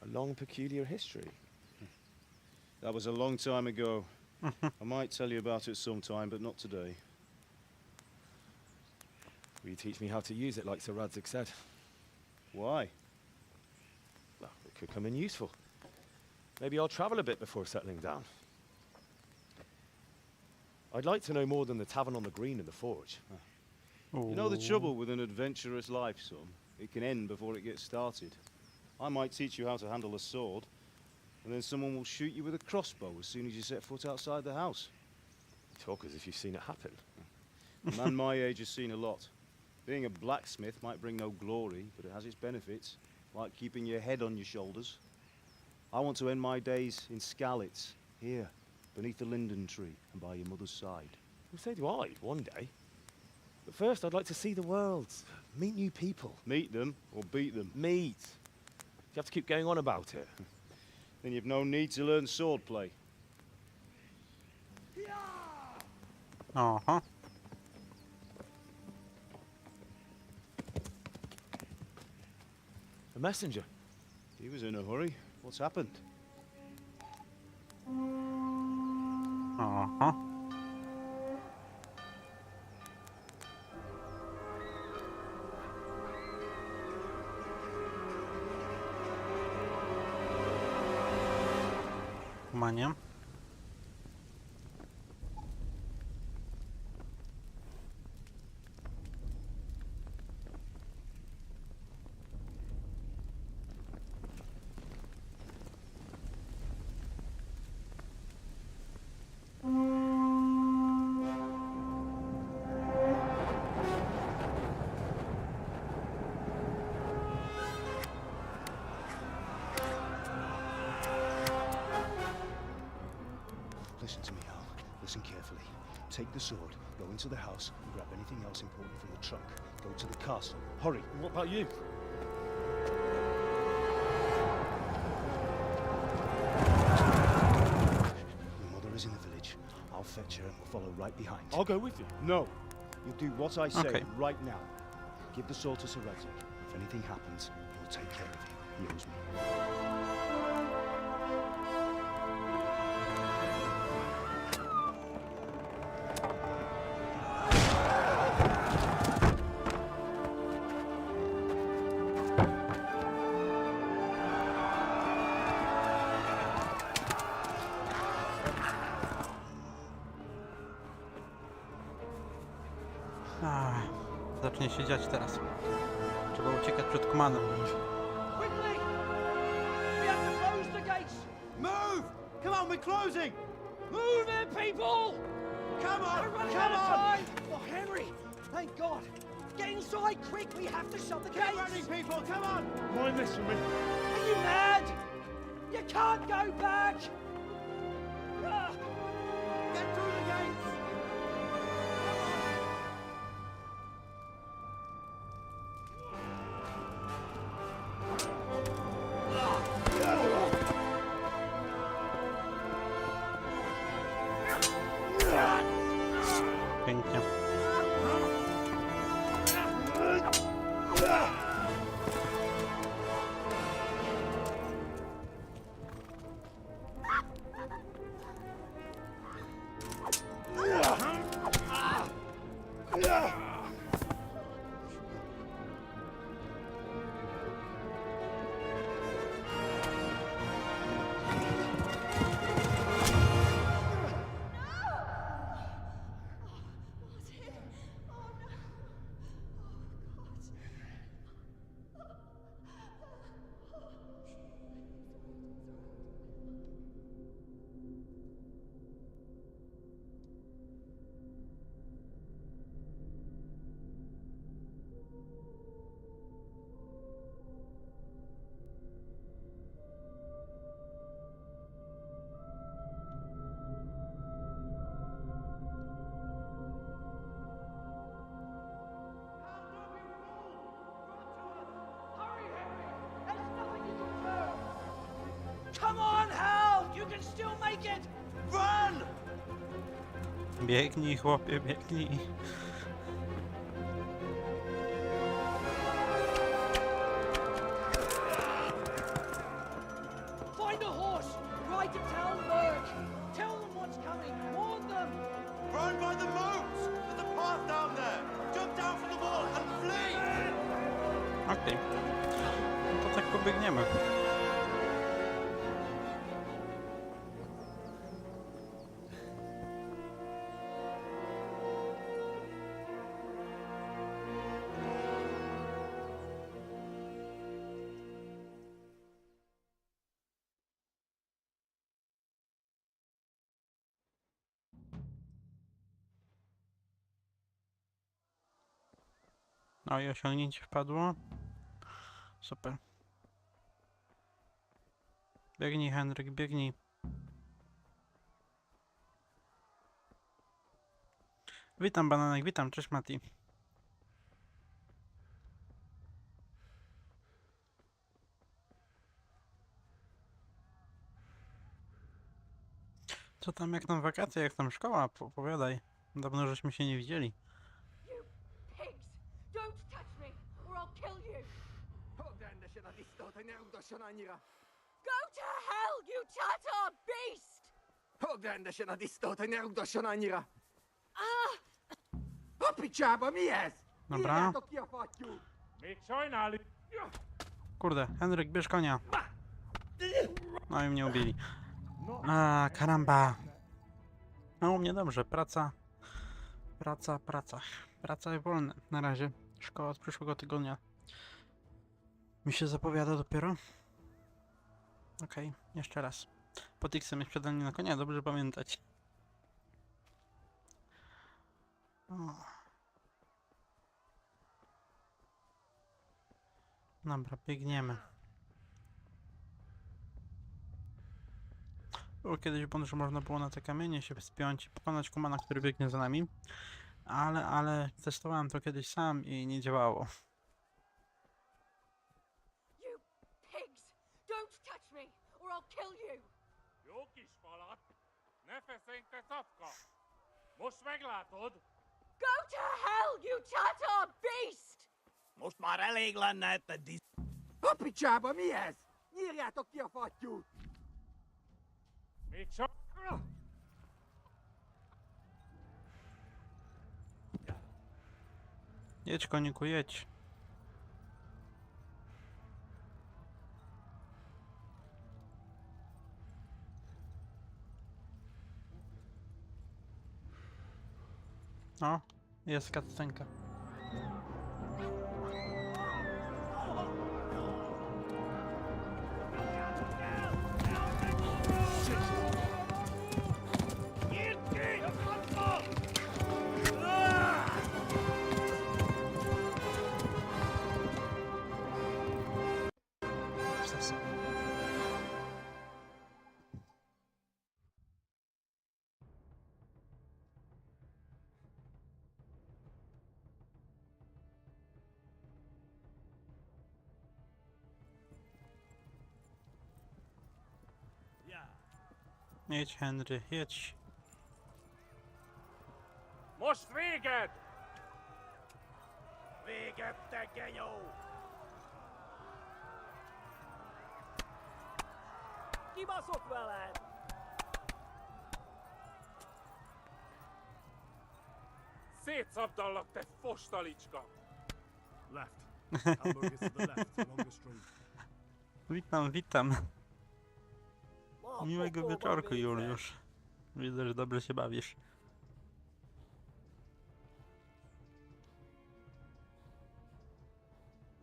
A long, peculiar history. That was a long time ago. I might tell you about it sometime, but not today. Will you teach me how to use it like Sir Radzik said? Why? Well, it could come in useful. Maybe I'll travel a bit before settling down. I'd like to know more than the tavern on the green and the forge. You know the trouble with an adventurous life, son? It can end before it gets started. I might teach you how to handle a sword, and then someone will shoot you with a crossbow as soon as you set foot outside the house. You talk as if you've seen it happen. A man my age has seen a lot. Being a blacksmith might bring no glory, but it has its benefits, like keeping your head on your shoulders. I want to end my days in Skalitz, here, beneath the linden tree and by your mother's side. Well, so do I, one day. But first, I'd like to see the world, meet new people. Meet them or beat them? Meet. You have to keep going on about it. Then you've no need to learn swordplay. Uh-huh. A messenger. He was in a hurry. What's happened? Uh-huh. Mania. Listen to me, Al. Listen carefully. Take the sword, go into the house, and grab anything else important from the trunk. Go to the castle. Hurry. What about you? Your mother is in the village. I'll fetch her and we'll follow right behind. I'll go with you. No. You'll do what I say Okay. right now. Give the sword to Sir Radzik. If anything happens, he'll take care of you. He owes me. Zacznie się dziać teraz. Trzeba uciekać przed kumanem. Quickly! We have to close the gates! Move! Come on, we're closing! Move it, people! Come on! We're running Come out of on! time! Oh, Henry! Thank God! Get inside, quick! We have to shut the Keep gates! running, people! Come on! Mind this for me. Are you mad? You can't go back! Ah. Get through the gates! Pięknie. Come on, Hal! You can still make it! Run! Biegnij, chłopie, biegnij. Find a horse! Ride to town, Merc! Tell them what's coming! Warn them! Run by the moat! There's a path down there! Jump down from the wall and flee! Okej. No to tak pobiegniemy. O, i osiągnięcie wpadło. Super. Biegnij, Henryk, biegnij. Witam, Bananek, witam, cześć Mati. Co tam, jak tam wakacje, jak tam szkoła? Opowiadaj. Dawno żeśmy się nie widzieli. Pigs! Don't touch me, or I'll kill you! Go to hell, you Tatar beast! Dobra. Kurde, Henryk, bierz konia. No i mnie ubili. A, karamba. No u mnie dobrze, praca. Praca i wolne. Na razie. Szkoła z przyszłego tygodnia mi się zapowiada dopiero. Okej, jeszcze raz. Pod X-em jest przedanie na konia, dobrze pamiętać. O. Dobra, biegniemy. Było kiedyś błąd, że można było na te kamienie się wspiąć i pokonać kumana, który biegnie za nami. Ale testowałem to kiedyś sam i nie działało. You pigs! Don't touch me, or I'll kill you! Jó kis falat! Ne feszengte szafka! Most meglátod! Go to hell, you Tatar beast! Most már elég lenne itt a disz... A picsába mi ez? Nyírjátok ki a fattyút! Még csak... Jedź, koniku, jedź. O, jest cutscenka. Jedź, Henry, jedź. Most véged! Véged, te genyó! Kibaszott veled! Szétszabdallak, te fostalicska! Left. Hamburg is to the left, along the street. Witam, witam. Miłego wieczorku, Juliusz. Widzę, że dobrze się bawisz.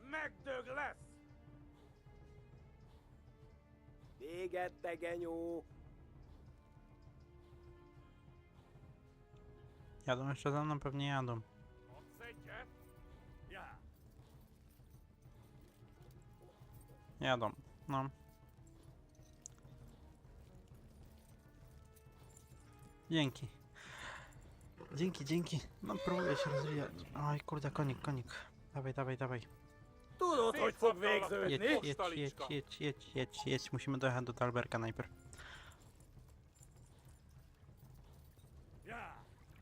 Megdög lesz! Véged, te genyó! Jadą jeszcze za mną? Pewnie jadą. Jadą, no. Dzięki. Dzięki. No próbuję się rozwijać. Oj, kurde, konik. Dawaj. Tudod, hogy fog végződni? Jedź. Musimy dojechać do Talberka najpierw.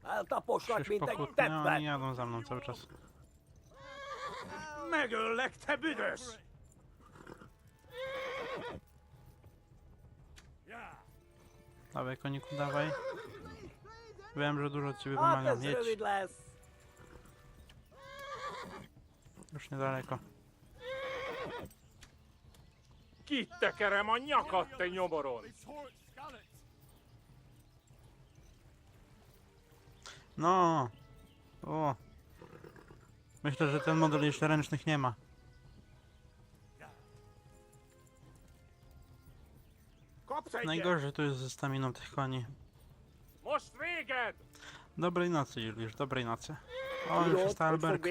Eltaposlak, mint egy No, teppet! oni jadą za mną cały czas. Megöllek, te büdös! Dawaj, koniku, dawaj. Wiem, że dużo od ciebie wymagam. Jedź. Już niedaleko. Kittekerem a nyakat, te nyomoron! No. O. Myślę, że ten model jeszcze ręcznych nie ma. Najgorzej to jest ze staminą tych koni. Most véged! Dobrej nocy, Juliusz, dobrej nocy. O, już jest Talberg.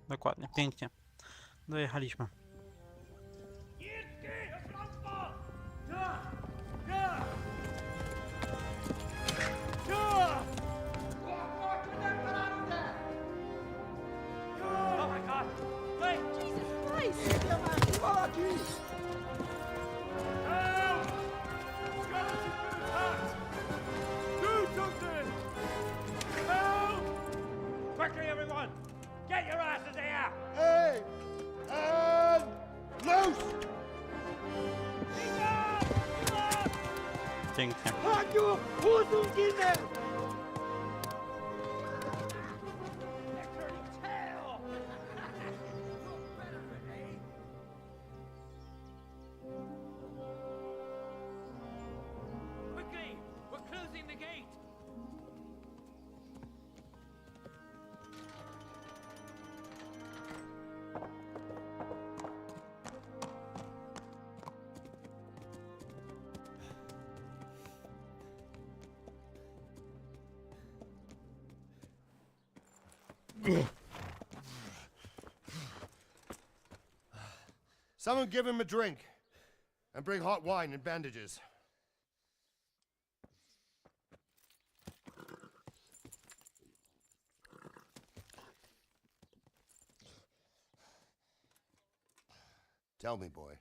Dokładnie, pięknie. Dojechaliśmy. Oh my God! Wait! Jesus Christ! Help! Skeleton's been attacked! Do something! Help! Quickly, everyone! Get your asses here! Hey! And loose! Pięknie. Chodź, usunkinę! Quickly! We're closing the gate! Someone give him a drink. And bring hot wine and bandages. Tell me, boy,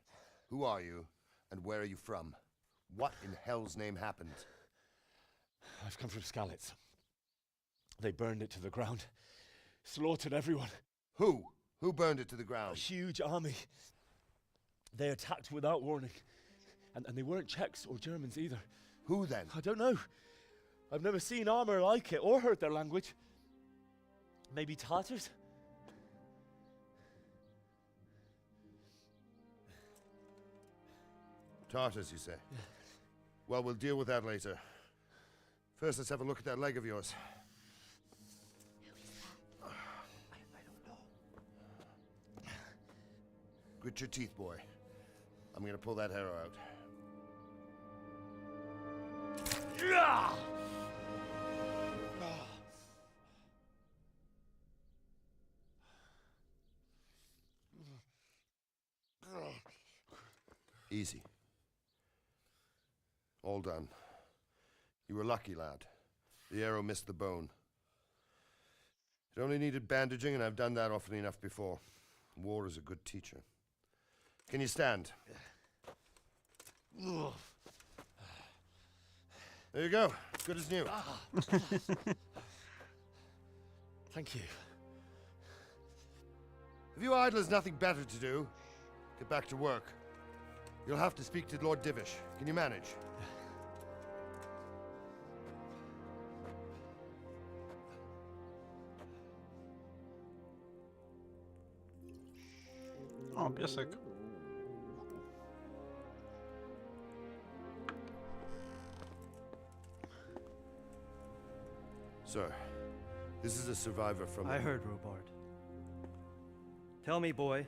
who are you and where are you from? What in hell's name happened? I've come from Skalitz. They burned it to the ground. Slaughtered everyone. Who? Who burned it to the ground? A huge army. They attacked without warning. And they weren't Czechs or Germans either. Who then? I don't know. I've never seen armor like it or heard their language. Maybe Tatars? Tartars, you say? Yeah. Well, we'll deal with that later. First, let's have a look at that leg of yours. I don't know. Grit your teeth, boy. I'm gonna pull that arrow out. Easy. All done. You were lucky, lad. The arrow missed the bone. It only needed bandaging, and I've done that often enough before. War is a good teacher. Can you stand? There you go. Good as new. Thank you. If you idlers nothing better to do, get back to work. You'll have to speak to Lord Divish. Can you manage? O, piesek. Sir, this is a survivor from... I heard, Robard. Tell me, boy,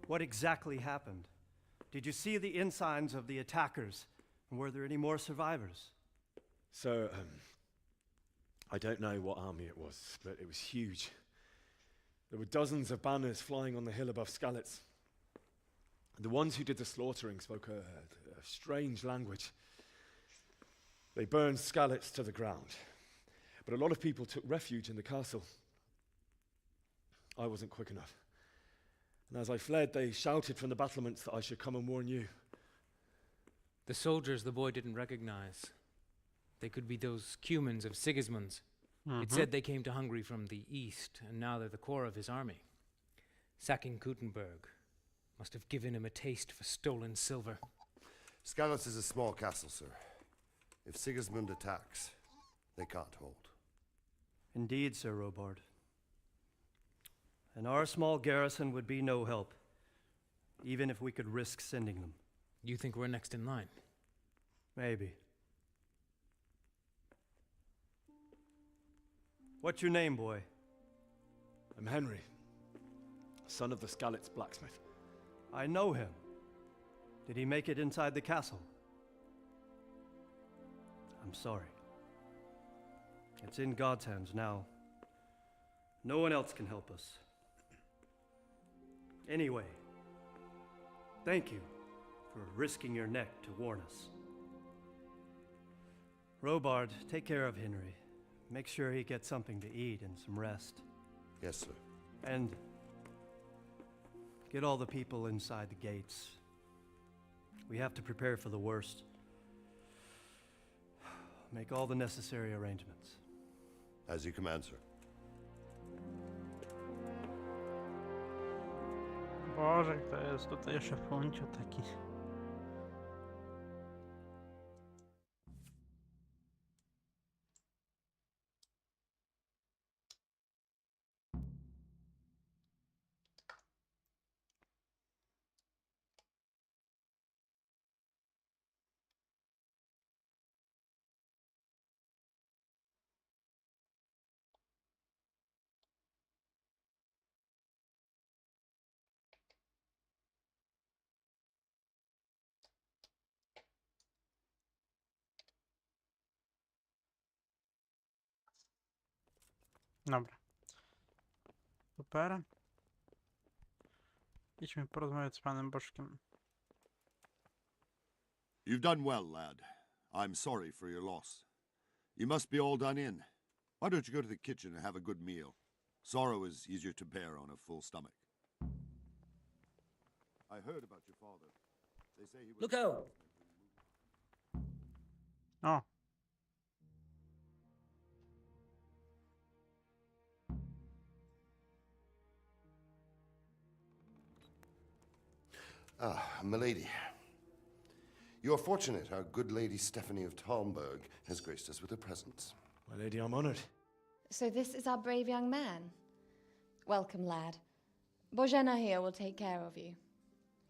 what exactly happened? Did you see the ensigns of the attackers? And were there any more survivors? So, I don't know what army it was, but it was huge. There were dozens of banners flying on the hill above Skalitz. The ones who did the slaughtering spoke a strange language. They burned Skalitz to the ground. But a lot of people took refuge in the castle. I wasn't quick enough. And as I fled, they shouted from the battlements that I should come and warn you. The soldiers the boy didn't recognize. They could be those Cumans of Sigismund's. It said they came to Hungary from the east, and now they're the core of his army. Sacking Gutenberg must have given him a taste for stolen silver. Skalitz is a small castle, sir. If Sigismund attacks, they can't hold. Indeed, Sir Robard. And our small garrison would be no help, even if we could risk sending them. You think we're next in line? Maybe. What's your name, boy? I'm Henry, son of the Skalitz blacksmith. I know him. Did he make it inside the castle? I'm sorry. It's in God's hands now. No one else can help us. Anyway, thank you for risking your neck to warn us. Robard, take care of Henry. Make sure he gets something to eat and some rest. Yes, sir. And get all the people inside the gates. We have to prepare for the worst. Make all the necessary arrangements. As you command, sir. Boże, kto jest tutaj szefunciu taki. Dobra. Super. Idźmy porozmawiać z panem Boczkiem. You've done well, lad. I'm sorry for your loss. You must be all done in. Why don't you go to the kitchen and have a good meal? Sorrow is easier to bear on a full stomach. I heard about your father. They say he was... Look out! O. Ah, milady. You are fortunate our good lady Stephanie of Talmberg has graced us with her presence. My lady, I'm honored. So this is our brave young man. Welcome, lad. Bozhena here will take care of you.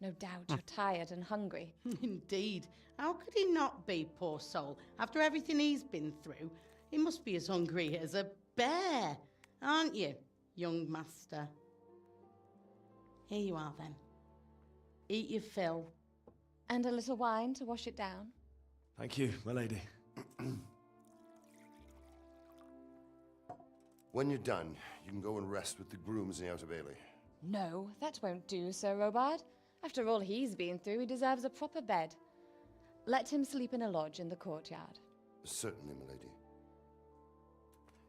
No doubt you're tired and hungry. Indeed. How could he not be, poor soul? After everything he's been through, he must be as hungry as a bear, aren't you, young master? Here you are, then. Eat your fill. And a little wine to wash it down. Thank you, my lady. When you're done, you can go and rest with the grooms in the Outer Bailey. No, that won't do, Sir Robard. After all he's been through, he deserves a proper bed. Let him sleep in a lodge in the courtyard. Certainly, milady.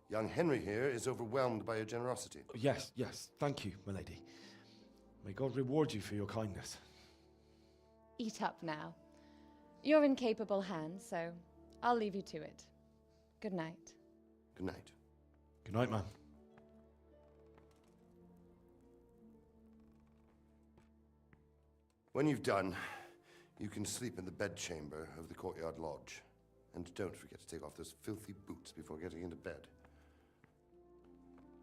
Young Henry here is overwhelmed by your generosity. Yes, yes, thank you, my lady. May God reward you for your kindness. Eat up now. You're in capable hands, so I'll leave you to it. Good night. Good night. Good night, ma'am. When you've done, you can sleep in the bedchamber of the courtyard lodge. And don't forget to take off those filthy boots before getting into bed.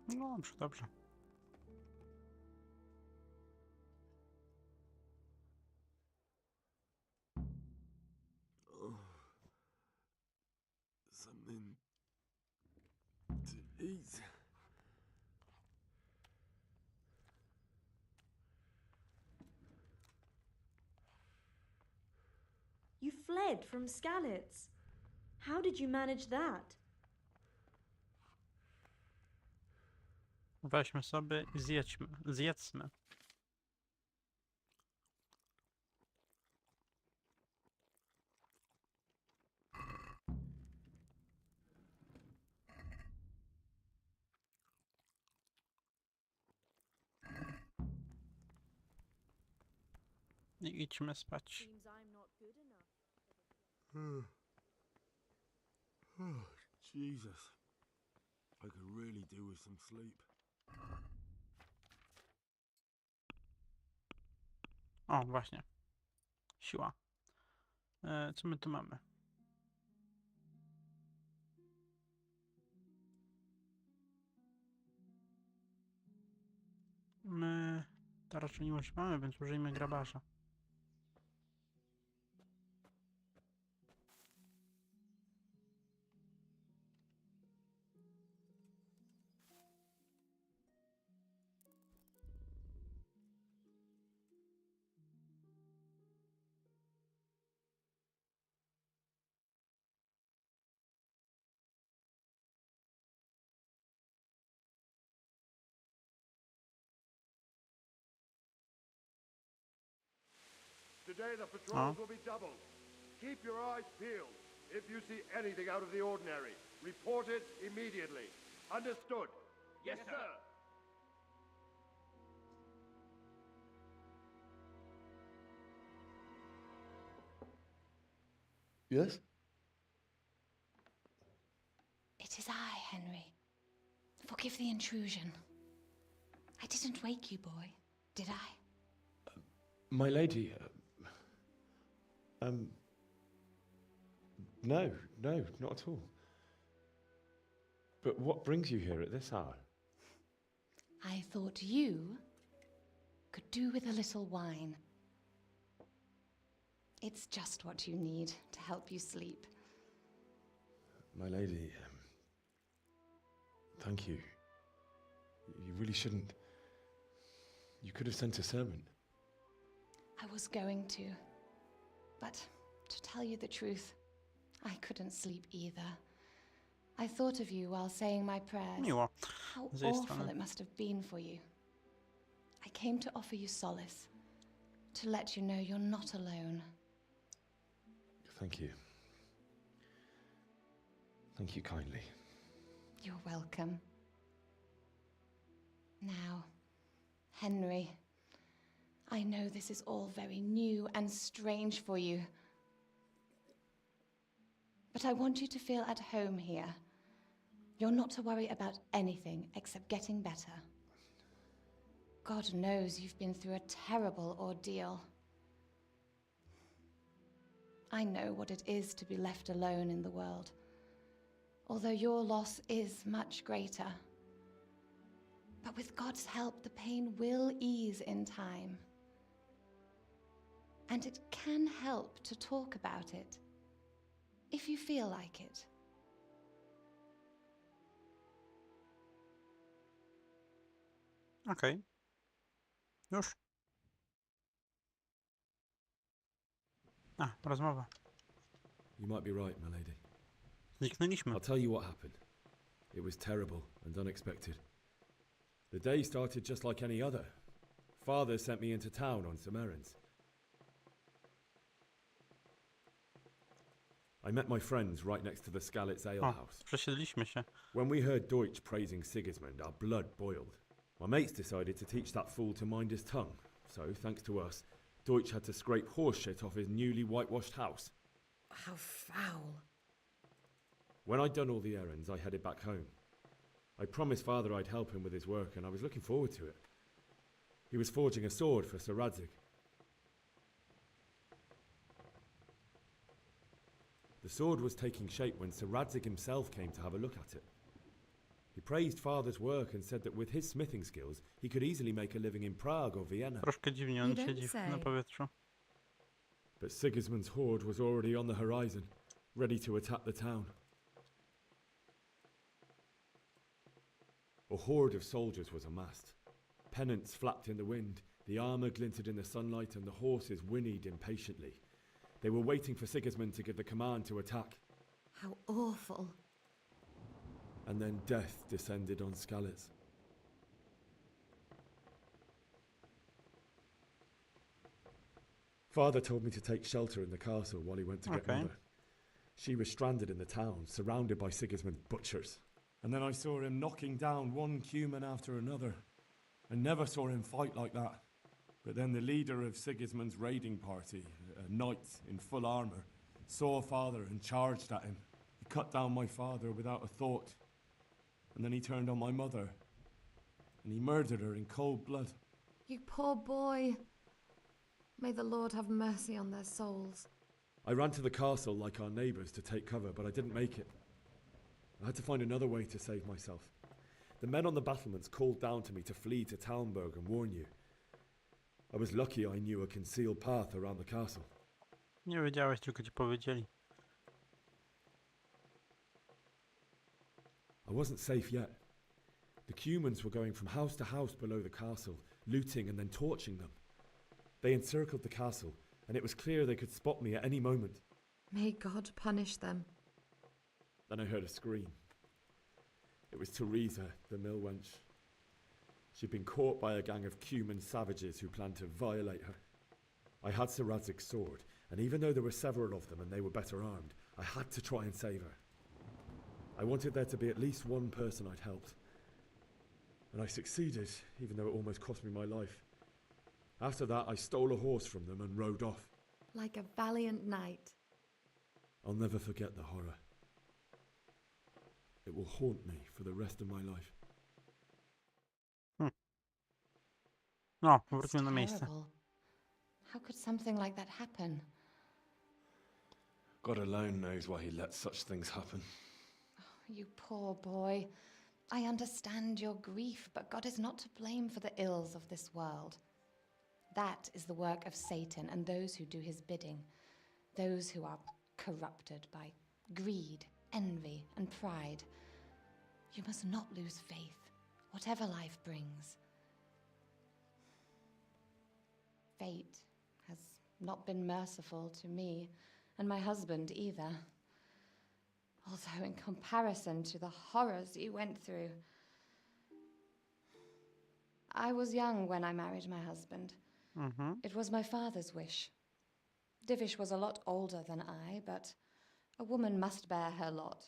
No, dobrze, dobrze. Something to eat. You fled from Skalitz. How did you manage that? Weźmy sobie i zjedzmy. I idźmy spać. Oh, Jesus. I could really do with some sleep. O, właśnie. Siła. Co my tu mamy? My to raczej nie używamy, więc użyjmy grabarza. Today the patrols will be doubled. Keep your eyes peeled. If you see anything out of the ordinary, report it immediately. Understood? Yes, sir. Yes? It is I, Henry. Forgive the intrusion. I didn't wake you, boy, did I? My lady, no, not at all. But what brings you here at this hour? I thought you could do with a little wine. It's just what you need to help you sleep. My lady, thank you. You really shouldn't. You could have sent a servant. I was going to. But to tell you the truth, I couldn't sleep either. I thought of you while saying my prayers. Miło. How Z jej awful strony. it must have been for you. I came to offer you solace, to let you know you're not alone. Thank you. Thank you kindly. You're welcome. Now, Henry, I know this is all very new and strange for you. But I want you to feel at home here. You're not to worry about anything except getting better. God knows you've been through a terrible ordeal. I know what it is to be left alone in the world, although your loss is much greater. But with God's help, the pain will ease in time. And it can help to talk about it, if you feel like it. Okej. Już. A, rozmowa. You might be right, my lady. Zniknęliśmy. I'll tell you what happened. It was terrible and unexpected. The day started just like any other. Father sent me into town on some errands. I met my friends right next to the Skalitz Ale O, House. przesiedliśmy się. When we heard Deutsch praising Sigismund, our blood boiled. My mates decided to teach that fool to mind his tongue. So, thanks to us, Deutsch had to scrape horse shit off his newly whitewashed house. How foul. When I'd done all the errands, I headed back home. I promised Father I'd help him with his work, and I was looking forward to it. He was forging a sword for Sir Radzig. The sword was taking shape when Sir Radzig himself came to have a look at it. He praised Father's work and said that with his smithing skills, he could easily make a living in Prague or Vienna. Troszkę dziwnie on siedzi na powietrzu. But Sigismund's horde was already on the horizon, ready to attack the town. A horde of soldiers was amassed. Pennants flapped in the wind, the armour glinted in the sunlight, and the horses whinnied impatiently. They were waiting for Sigismund to give the command to attack. How awful. And then death descended on Skalitz. Father told me to take shelter in the castle while he went to get Mother. She was stranded in the town, surrounded by Sigismund's butchers. And then I saw him knocking down one Cuman after another. I never saw him fight like that. But then the leader of Sigismund's raiding party, a knight in full armour, saw Father and charged at him. He cut down my father without a thought. And then he turned on my mother. And he murdered her in cold blood. You poor boy. May the Lord have mercy on their souls. I ran to the castle like our neighbours to take cover, but I didn't make it. I had to find another way to save myself. The men on the battlements called down to me to flee to Talmberg and warn you. I was lucky I knew a concealed path around the castle. Nie wiedziałeś, tylko ci powiedzieli. I wasn't safe yet. The Cumans were going from house to house below the castle, looting and then torching them. They encircled the castle, and it was clear they could spot me at any moment. May God punish them. Then I heard a scream. It was Teresa, the mill wench. She'd been caught by a gang of Cuman savages who planned to violate her. I had Sir Radzig's sword, and even though there were several of them and they were better armed, I had to try and save her. I wanted there to be at least one person I'd helped. And I succeeded, even though it almost cost me my life. After that, I stole a horse from them and rode off. Like a valiant knight. I'll never forget the horror. It will haunt me for the rest of my life. No, wróćmy na miejsce. Terrible. How could something like that happen? God alone knows why he lets such things happen. Oh, you poor boy. I understand your grief, but God is not to blame for the ills of this world. That is the work of Satan and those who do his bidding, those who are corrupted by greed, envy, and pride. You must not lose faith, whatever life brings. Fate has not been merciful to me, and my husband either. Although in comparison to the horrors you went through. I was young when I married my husband. It was my father's wish. Divish was a lot older than I, but a woman must bear her lot.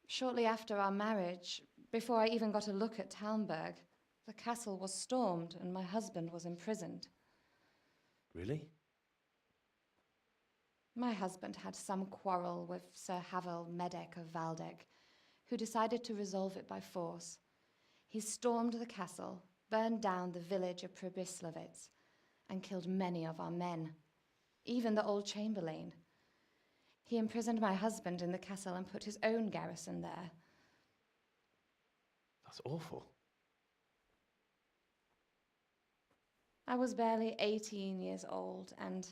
Shortly after our marriage, before I even got a look at Talmberg, the castle was stormed and my husband was imprisoned. Really? My husband had some quarrel with Sir Havel Medek of Valdek, who decided to resolve it by force. He stormed the castle, burned down the village of Pribyslavitz, and killed many of our men, even the old chamberlain. He imprisoned my husband in the castle and put his own garrison there. That's awful. I was barely 18 years old, and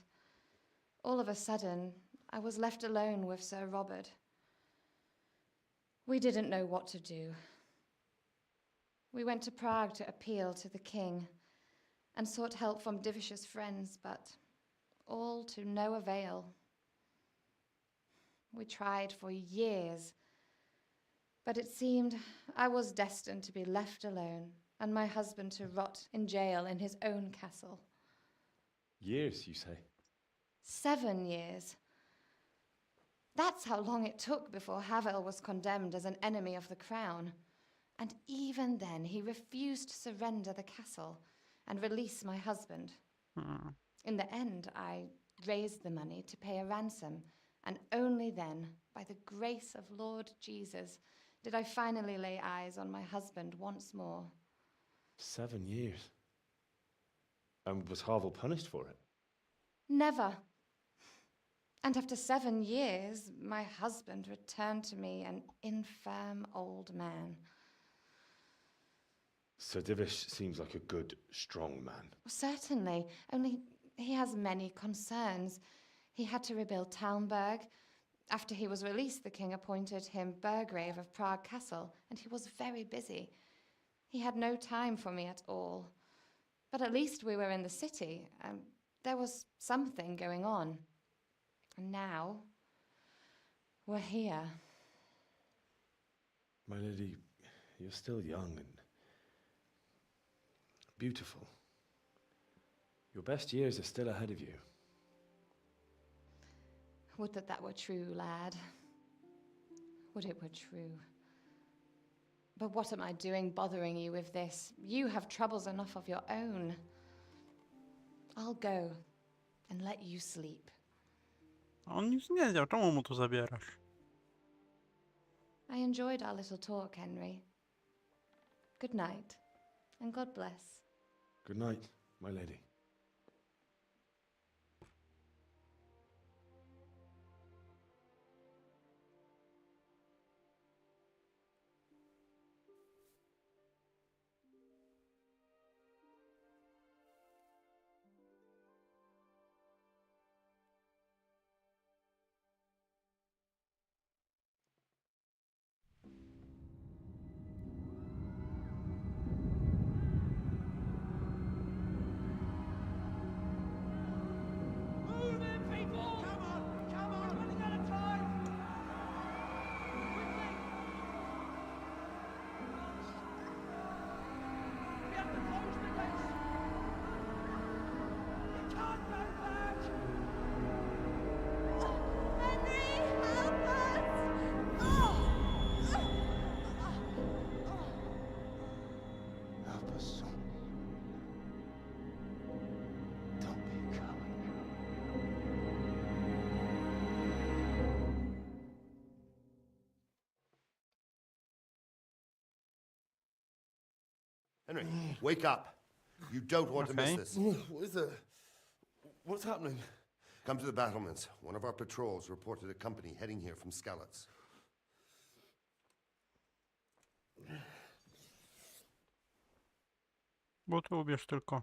all of a sudden, I was left alone with Sir Robert. We didn't know what to do. We went to Prague to appeal to the king and sought help from Divish's friends, but all to no avail. We tried for years, but it seemed I was destined to be left alone and my husband to rot in jail in his own castle. Years, you say? 7 years. That's how long it took before Havel was condemned as an enemy of the crown. And even then, he refused to surrender the castle and release my husband. In the end, I raised the money to pay a ransom, and only then, by the grace of Lord Jesus, did I finally lay eyes on my husband once more. 7 years? And was Havel punished for it? Never. And after 7 years, my husband returned to me an infirm old man. Sir Divish seems like a good, strong man. Certainly, only he has many concerns. He had to rebuild Talmberg. After he was released, the king appointed him Burgrave of Prague Castle, and he was very busy. He had no time for me at all. But at least we were in the city, and there was something going on. And now, we're here. My lady, you're still young and beautiful. Your best years are still ahead of you. Would that that were true, lad. Would it were true. But what am I doing bothering you with this? You have troubles enough of your own. I'll go and let you sleep. On nic nie wiedział, czemu mu tu zabierasz? I enjoyed our little talk, Henry. Good night, and God bless. Good night, my lady. Henry, wake up. You don't want to miss this. What is it? What's happening? Come to the battlements. One of our patrols reported a company heading here from Skalitz. Bo to ubierz tylko.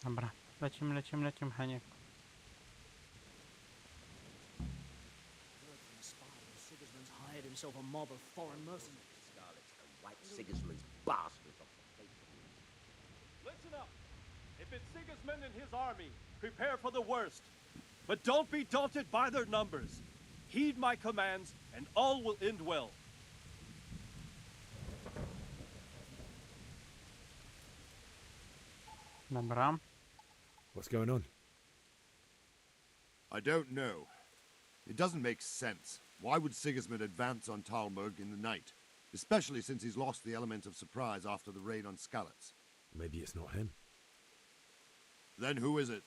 Dobra, lecimy, Heniek. Sigismund's hired himself a mob of foreign mercenaries. Skalitz can wipe Sigismund's bastards off the face. Listen up. If it's Sigismund and his army, prepare for the worst. But don't be daunted by their numbers. Heed my commands, and all will end well. Dobra. What's going on? I don't know. It doesn't make sense. Why would Sigismund advance on Talmberg in the night? Especially since he's lost the element of surprise after the raid on Skalitz. Maybe it's not him. Then who is it?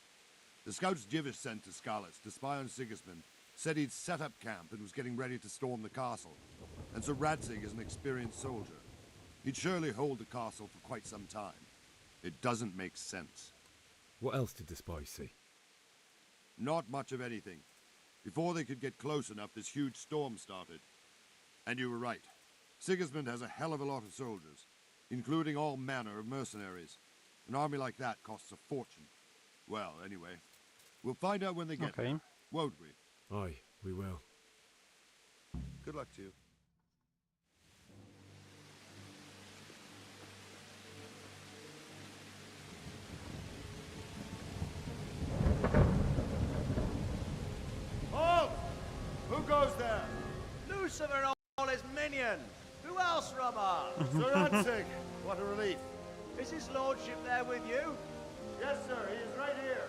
The scouts Givish sent to Skalitz to spy on Sigismund said he'd set up camp and was getting ready to storm the castle. And Sir Radzig is an experienced soldier. He'd surely hold the castle for quite some time. It doesn't make sense. What else did the spies see? Not much of anything. Before they could get close enough, this huge storm started. And you were right. Sigismund has a hell of a lot of soldiers, including all manner of mercenaries. An army like that costs a fortune. Well, anyway, we'll find out when they get there, won't we? Aye, we will. Good luck to you. Halt! Who goes there? Lucifer and all his minions. Who else, Robert? Sir Radzig, what a relief. Is his lordship there with you? Yes, sir, he is right here.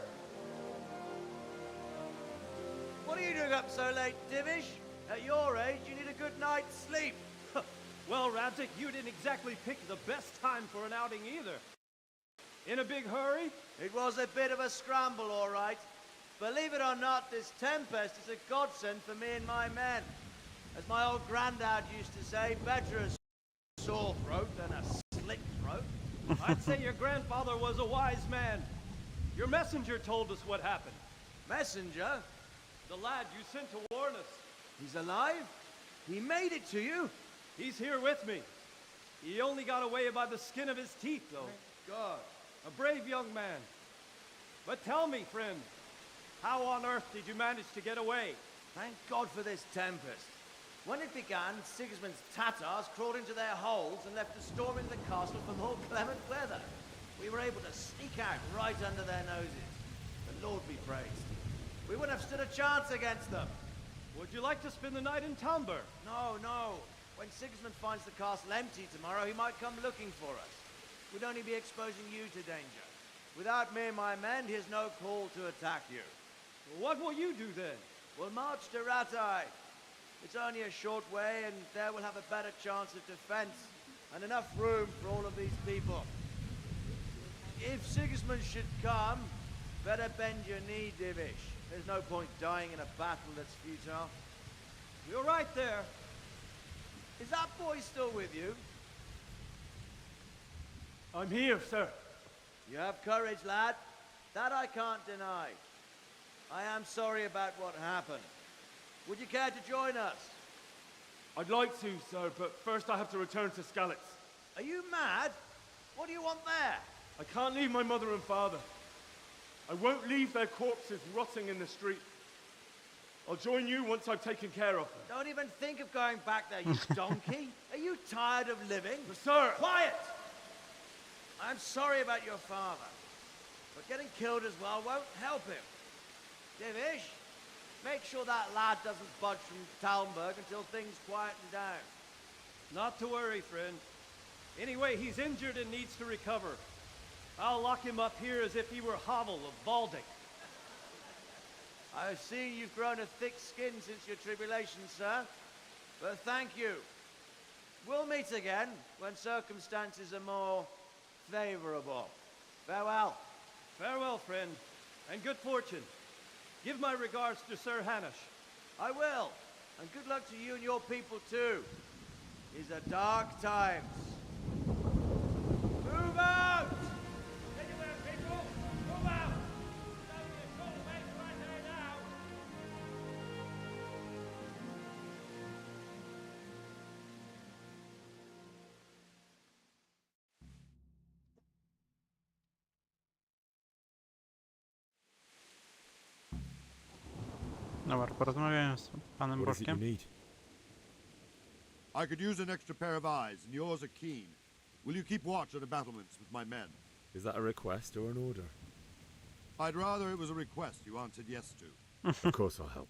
What are you doing up so late, Divish? At your age, you need a good night's sleep. Well, Radzig, you didn't exactly pick the best time for an outing either. In a big hurry? It was a bit of a scramble, all right. Believe it or not, this tempest is a godsend for me and my men. As my old granddad used to say, better a sore throat than a slit throat. I'd say your grandfather was a wise man. Your messenger told us what happened. Messenger? The lad you sent to warn us. He's alive? He made it to you? He's here with me. He only got away by the skin of his teeth, though. Thank God. A brave young man. But tell me, friend, how on earth did you manage to get away? Thank God for this tempest. When it began, Sigismund's Tatars crawled into their holes and left us storming the castle for more clement weather. We were able to sneak out right under their noses. The Lord be praised. We wouldn't have stood a chance against them. Would you like to spend the night in Talmberg? No, no. When Sigismund finds the castle empty tomorrow, he might come looking for us. We'd only be exposing you to danger. Without me and my men, he has no call to attack you. Well, what will you do then? We'll march to Ratai. It's only a short way, and there we'll have a better chance of defense, and enough room for all of these people. If Sigismund should come, better bend your knee, Divish. There's no point dying in a battle that's futile. You're right there. Is that boy still with you? I'm here, sir. You have courage, lad. That I can't deny. I am sorry about what happened. Would you care to join us? I'd like to, sir, but first I have to return to Skalitz. Are you mad? What do you want there? I can't leave my mother and father. I won't leave their corpses rotting in the street. I'll join you once I've taken care of them. Don't even think of going back there, you donkey. Are you tired of living? Sir! Quiet! I'm sorry about your father, but getting killed as well won't help him. Divish, make sure that lad doesn't budge from Talmberg until things quieten down. Not to worry, friend. Anyway, he's injured and needs to recover. I'll lock him up here as if he were Havel of Baldic. I've seen you've grown a thick skin since your tribulation, sir. But thank you. We'll meet again when circumstances are more favorable. Farewell. Farewell, friend, and good fortune. Give my regards to Sir Hanush. I will. And good luck to you and your people too. These are dark times. Move out! Anywhere, people! Move out! It's only a short way right there now. Dobra, porozmawiałem z panem What is it you Boczkiem. need? I could use an extra pair of eyes, and yours are keen. Will you keep watch on the battlements with my men? Is that a request or an order? I'd rather it was a request you answered yes to. Of course I'll help.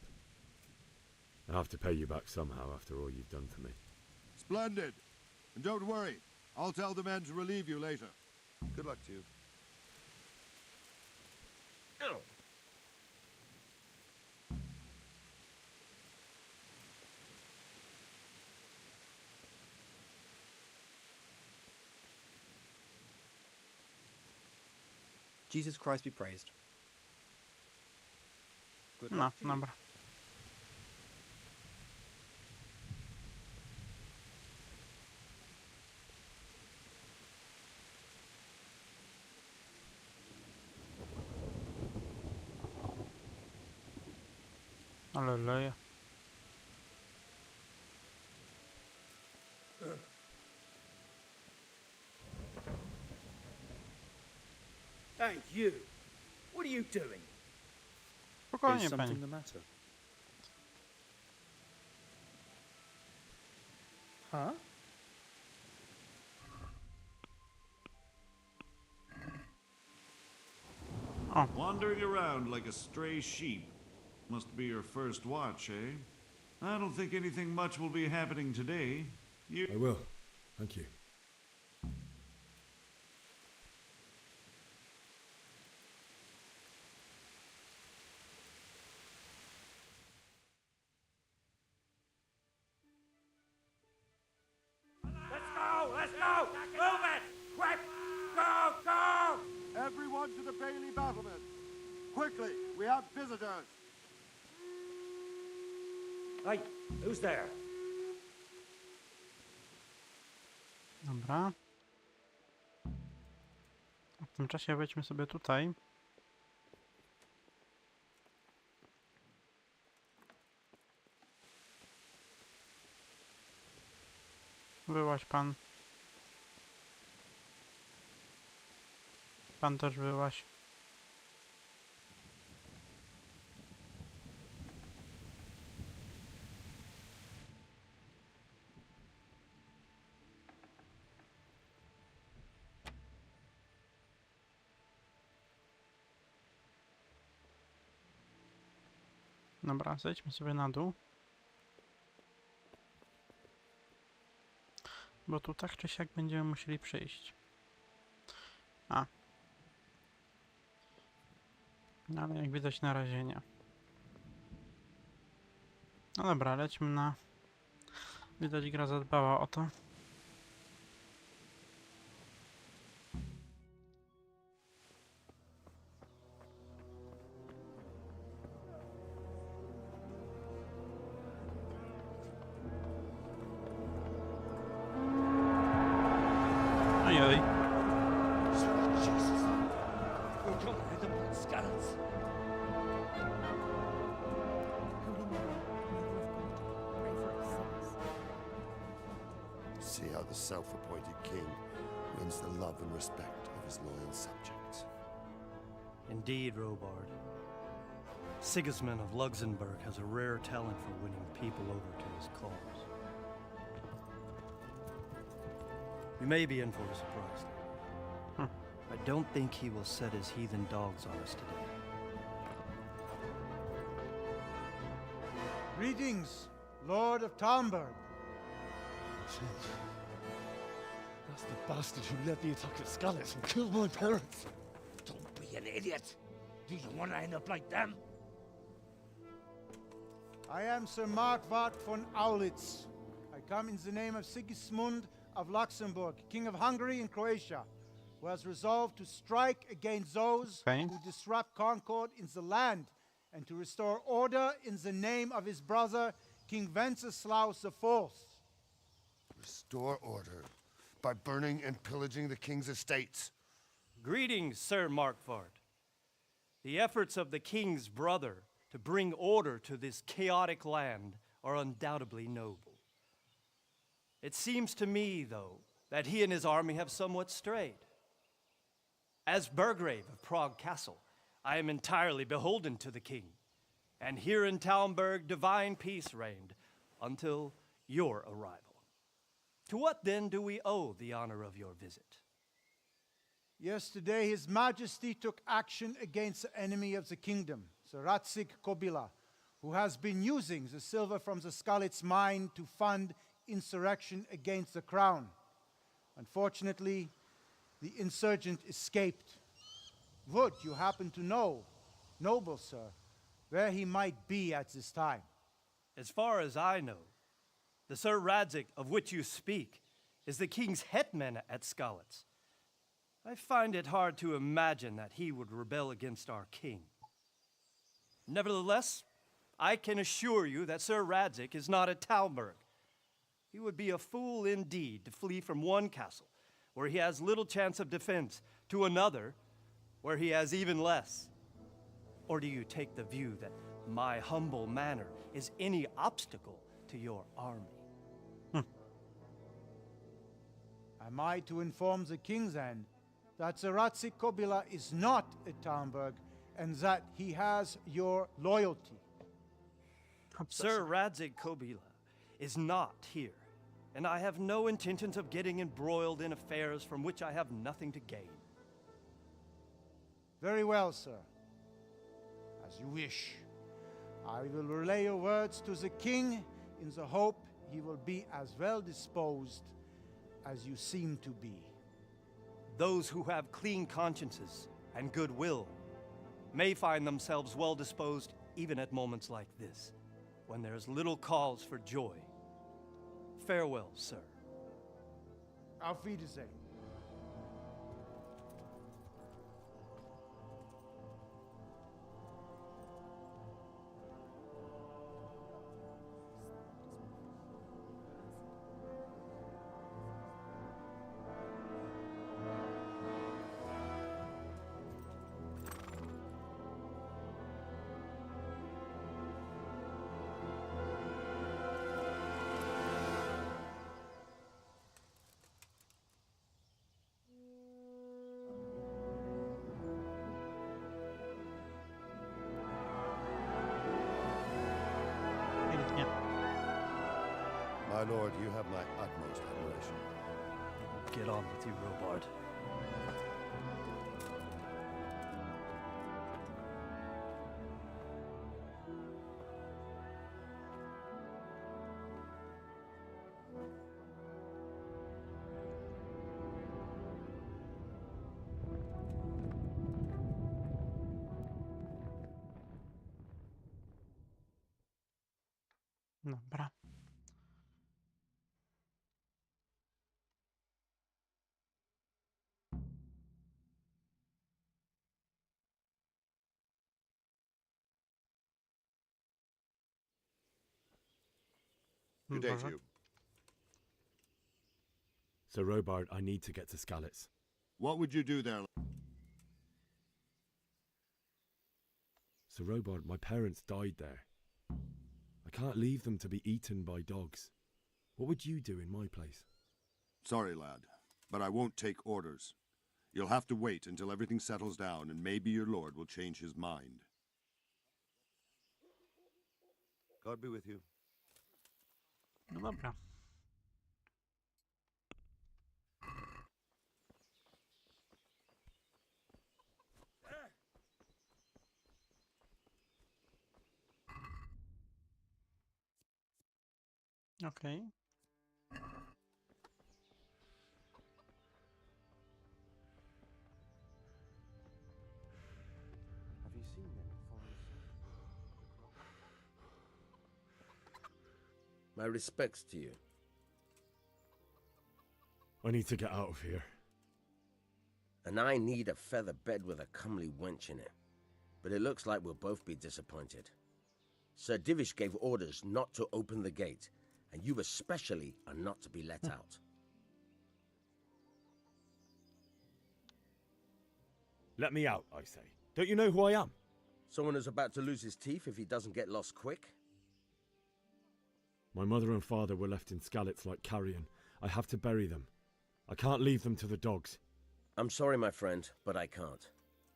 I have to pay you back somehow after all you've done for me. Splendid. And don't worry, I'll tell the men to relieve you later. Good luck to you. Jesus Christ be praised. Good No, luck to you. dobra. Ale leje. Hey, you! What are you doing? Spokojnie, Is something pani. the matter? Huh? Oh. Wandering around like a stray sheep. Must be your first watch, eh? I don't think anything much will be happening today. I will. Thank you. Let's go! Let's go! Move it! Quick! Go! Go! Everyone to the Bailey battlements. Quickly, we have visitors. Hey, who's there? Dobra. W tym czasie wejdźmy sobie tutaj. Wyłaź pan. Pan też wyłaź. Dobra, zejdźmy sobie na dół. Bo tu tak czy siak będziemy musieli przejść. A. No ale jak widać na razie nie. No dobra, lećmy na... Widać gra zadbała o to. Ojej. Jesus! We're coming to the blood scallops. See how the self-appointed king wins the love and respect of his loyal subjects. Indeed, Robard. Sigismund of Luxembourg has a rare talent for winning people over to his cause. We may be in for a surprise. I don't think he will set his heathen dogs on us today. Greetings, Lord of Talmberg. That's the bastard who led the attack at Skalitz and killed my parents. Don't be an idiot. Do you want to end up like them? I am Sir Markwart von Aulitz. I come in the name of Sigismund of Luxembourg, King of Hungary and Croatia, who has resolved to strike against those who disrupt concord in the land and to restore order in the name of his brother, King Wenceslaus IV. Restore order by burning and pillaging the king's estates. Greetings, Sir Markwart. The efforts of the king's brother to bring order to this chaotic land are undoubtedly noble. It seems to me, though, that he and his army have somewhat strayed. As Burgrave of Prague Castle, I am entirely beholden to the king, and here in Talmberg divine peace reigned until your arrival. To what then do we owe the honor of your visit? Yesterday, His Majesty took action against the enemy of the kingdom, Sir Radzig Kobyla, who has been using the silver from the Skalitz mine to fund insurrection against the crown. Unfortunately, the insurgent escaped. Would you happen to know, noble sir, where he might be at this time? As far as I know, the Sir Radzig of which you speak is the king's hetman at Skalitz. I find it hard to imagine that he would rebel against our king. Nevertheless, I can assure you that Sir Radzig is not at Talmberg. He would be a fool indeed to flee from one castle, where he has little chance of defense, to another, where he has even less. Or do you take the view that my humble manner is any obstacle to your army? Am I to inform the king then that Sir Radzig Kobyla is not at Talmberg and that he has your loyalty? Sir Radzig Kobyla is not here, and I have no intentions of getting embroiled in affairs from which I have nothing to gain. Very well, sir. As you wish. I will relay your words to the king in the hope he will be as well disposed as you seem to be. Those who have clean consciences and goodwill may find themselves well disposed even at moments like this, when there is little cause for joy. Farewell, sir. Auf Wiedersehen. My lord, you have my utmost admiration. Get on with you, Robard. Dobra. Good day to you. Sir Robard, I need to get to Skalitz. What would you do there? Sir Robard, my parents died there. I can't leave them to be eaten by dogs. What would you do in my place? Sorry, lad, but I won't take orders. You'll have to wait until everything settles down, and maybe your lord will change his mind. God be with you. No dobra. Okej. Have you seen them, Forrest? My respects to you. I need to get out of here. And I need a feather bed with a comely wench in it. But it looks like we'll both be disappointed. Sir Divish gave orders not to open the gate, and you especially are not to be let out. Let me out, I say. Don't you know who I am? Someone who's about to lose his teeth if he doesn't get lost quick? My mother and father were left in Skalitz like carrion. I have to bury them. I can't leave them to the dogs. I'm sorry, my friend, but I can't.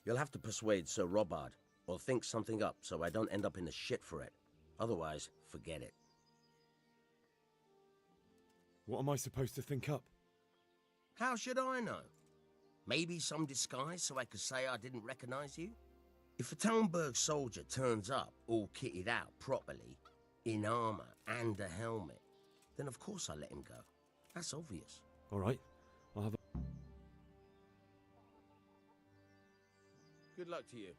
You'll have to persuade Sir Robard, or think something up so I don't end up in the shit for it. Otherwise, forget it. What am I supposed to think up? How should I know? Maybe some disguise so I could say I didn't recognize you? If a Talmberg soldier turns up all kitted out properly, in armor and a helmet, then of course I let him go. That's obvious. All right, I'll have a... Good luck to you.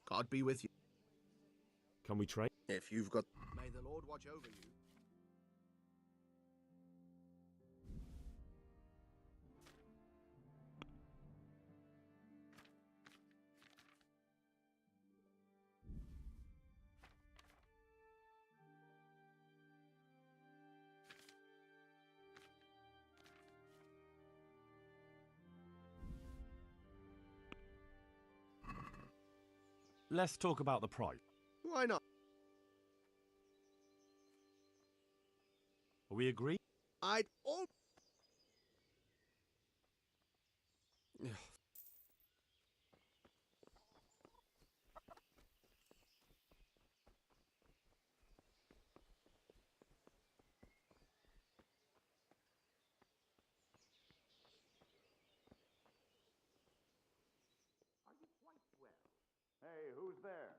God be with you. Can we trade? If you've got... May the Lord watch over you. Let's talk about the price. Why not? Are we agreed? I'd all... Hey, who's there?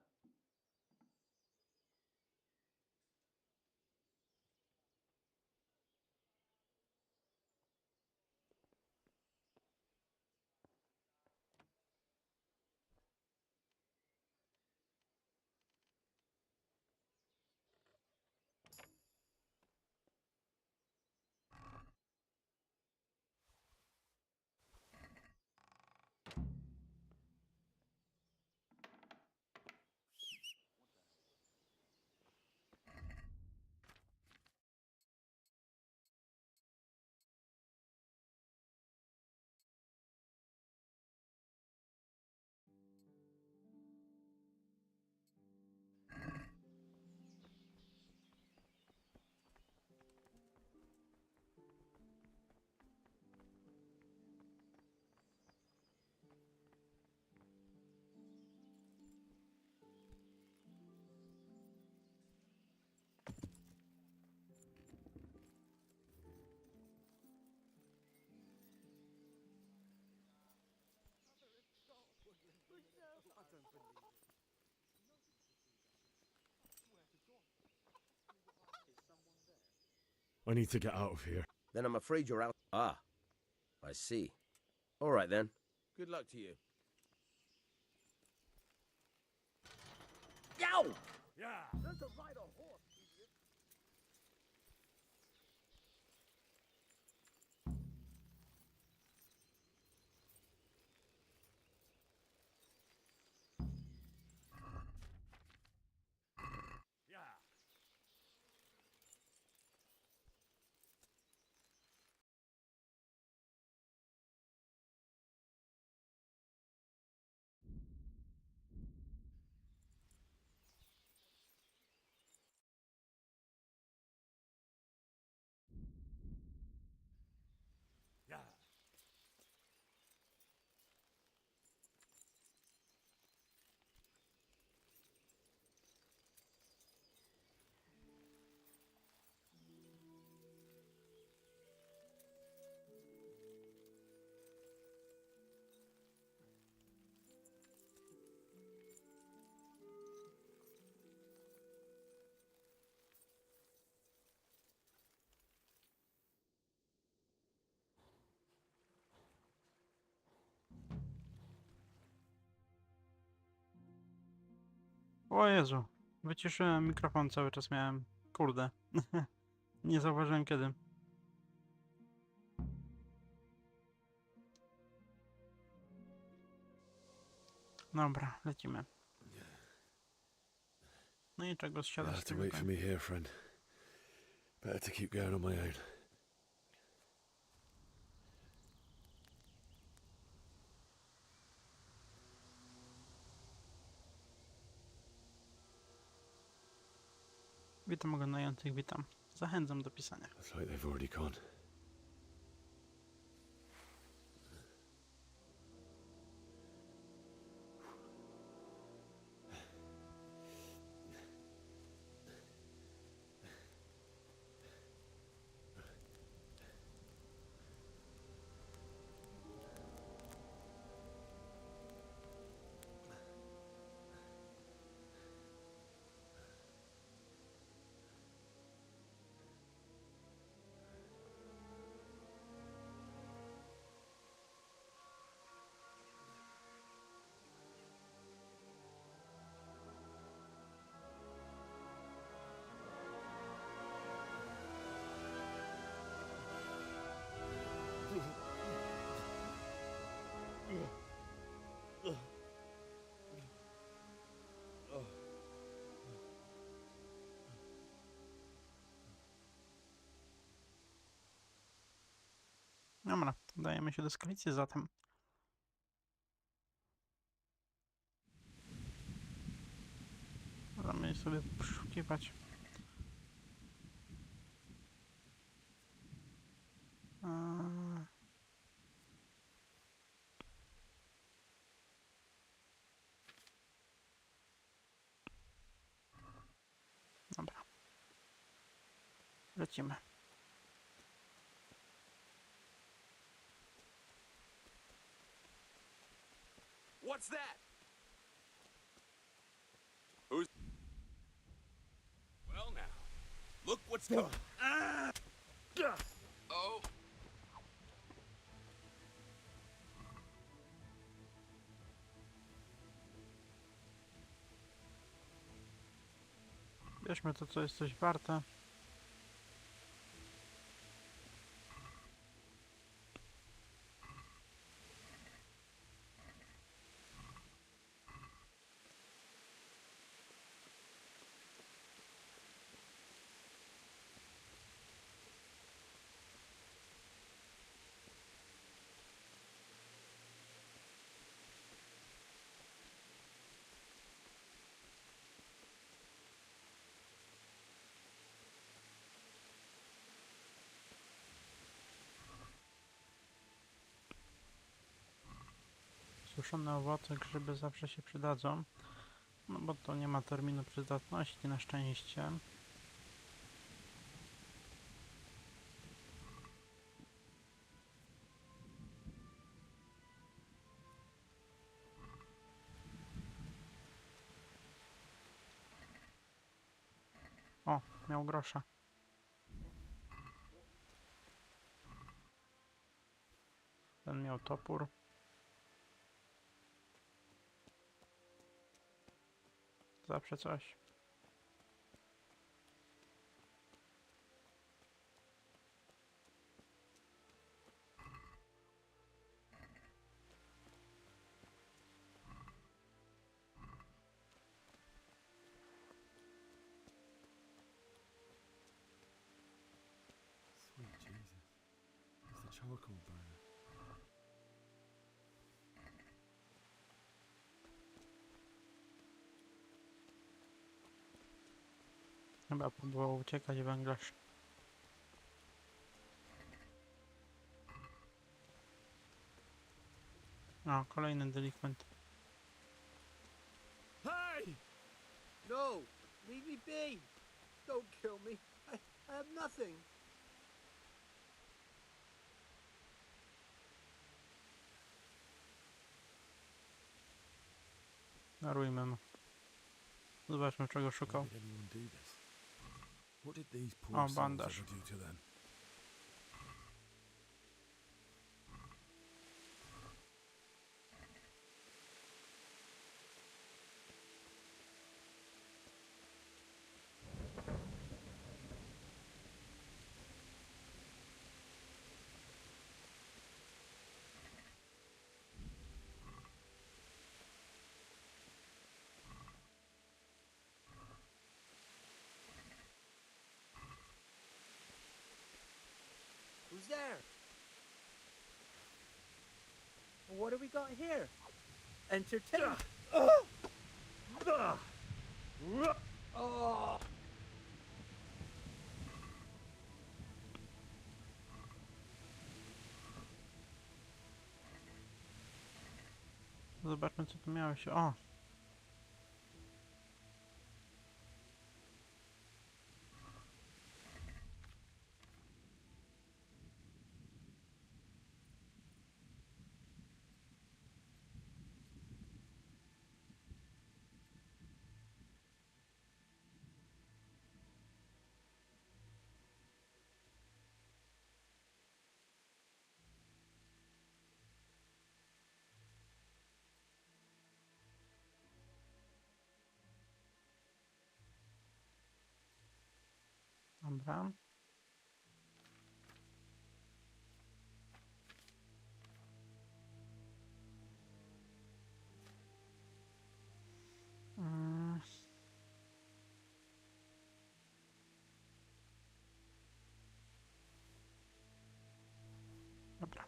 I need to get out of here. Then I'm afraid you're out. Ah, I see. All right then. Good luck to you. Yow! Yeah! Learn to ride a horse. O Jezu, wyciszyłem mikrofon, cały czas miałem. Kurde. Nie zauważyłem kiedy. Dobra, lecimy. No i czego You'll zsiadasz have z to tego wait for me here, friend. Better to keep going on my own. Witam oglądających, witam. Zachęcam do pisania. Looks like they've already gone. Dobra, udajemy się do skalicy zatem. Możemy sobie poszukiwać. Dobra. Lecimy. What's that? Who's... Well now, look what's coming. Oh. Bierzmy to, co jest coś warte. Suszone owoce, grzyby zawsze się przydadzą. No bo to nie ma terminu przydatności na szczęście. O, miał grosza. Ten miał topór. Zawsze coś. Sweet Jesus. It's the charcoal burner. Chyba próbował uciekać węglarz. O, kolejny delikwent. Hey! No! Leave me be! Don't kill me. I have nothing. Darujmy mu. Zobaczmy, czego szukał. Why did anyone do this? What did these poor O, souls bandaż. ever do to them? What do we got here? Entertainment. Oh. Zobaczmy, co tu miało się. O! Dobra. Dobra.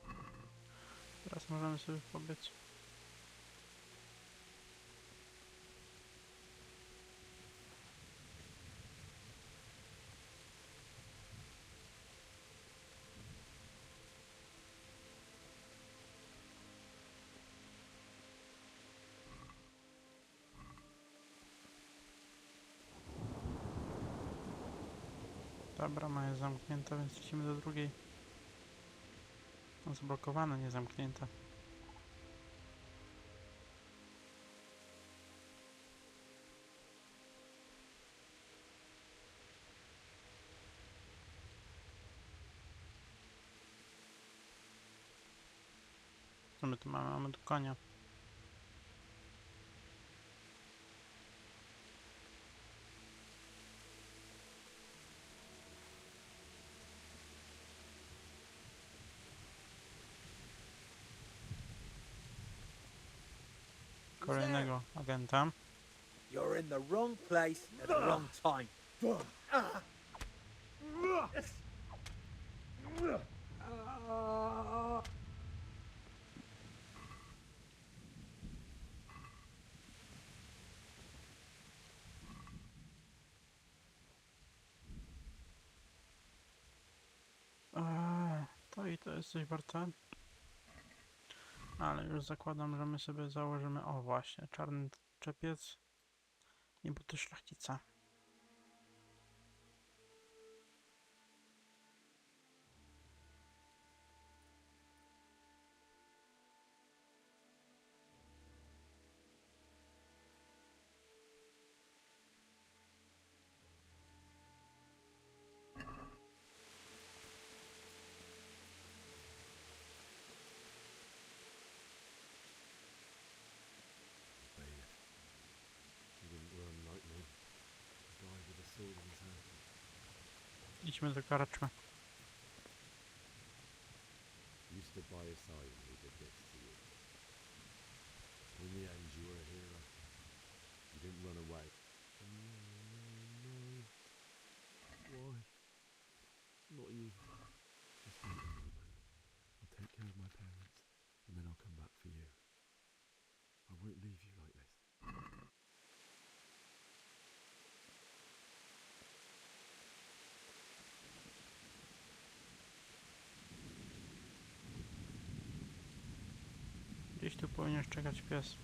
Teraz możemy sobie pobiec. Ta brama jest zamknięta, więc lecimy do drugiej. No, zablokowana, nie zamknięta. Co my tu mamy? Mamy tu konia. Kolejnego agenta. You're in the wrong place at the wrong time. To i to jest coś warte. Ale już zakładam, że my sobie założymy, o właśnie, czarny czepiec i buty szlachcica. Idźmy do karczmy. You stood by his side and he did this to you. In the end, you were a hero. You didn't run away. No. Why? Not you. Just wait a moment. I'll take care of my parents, and then I'll come back for you. I won't leave you like this. Gdzieś tu powinieneś czekać pies.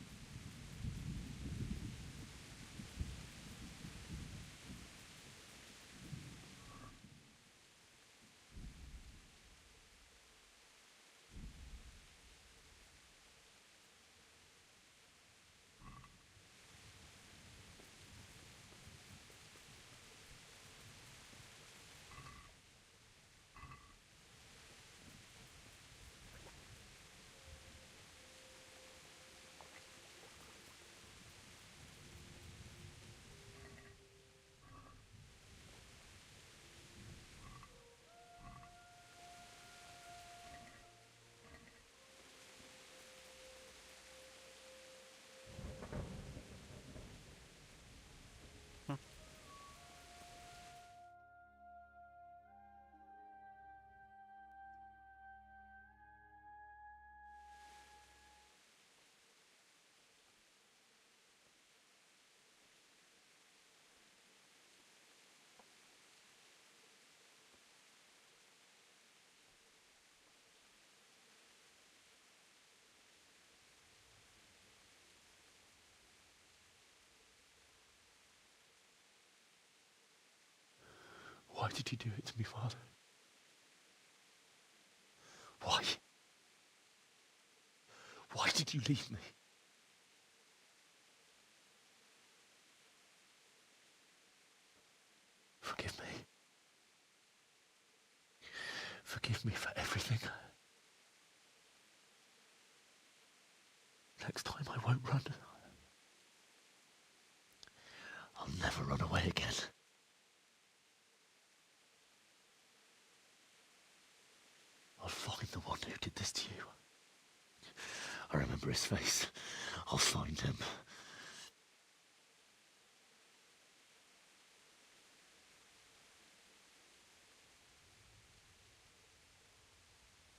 did you do it to me, Father? Why? Why did you leave me? Forgive me. Forgive me for everything. Next time I won't run. I'll never run away again. I'll find the one who did this to you. I remember his face. I'll find him.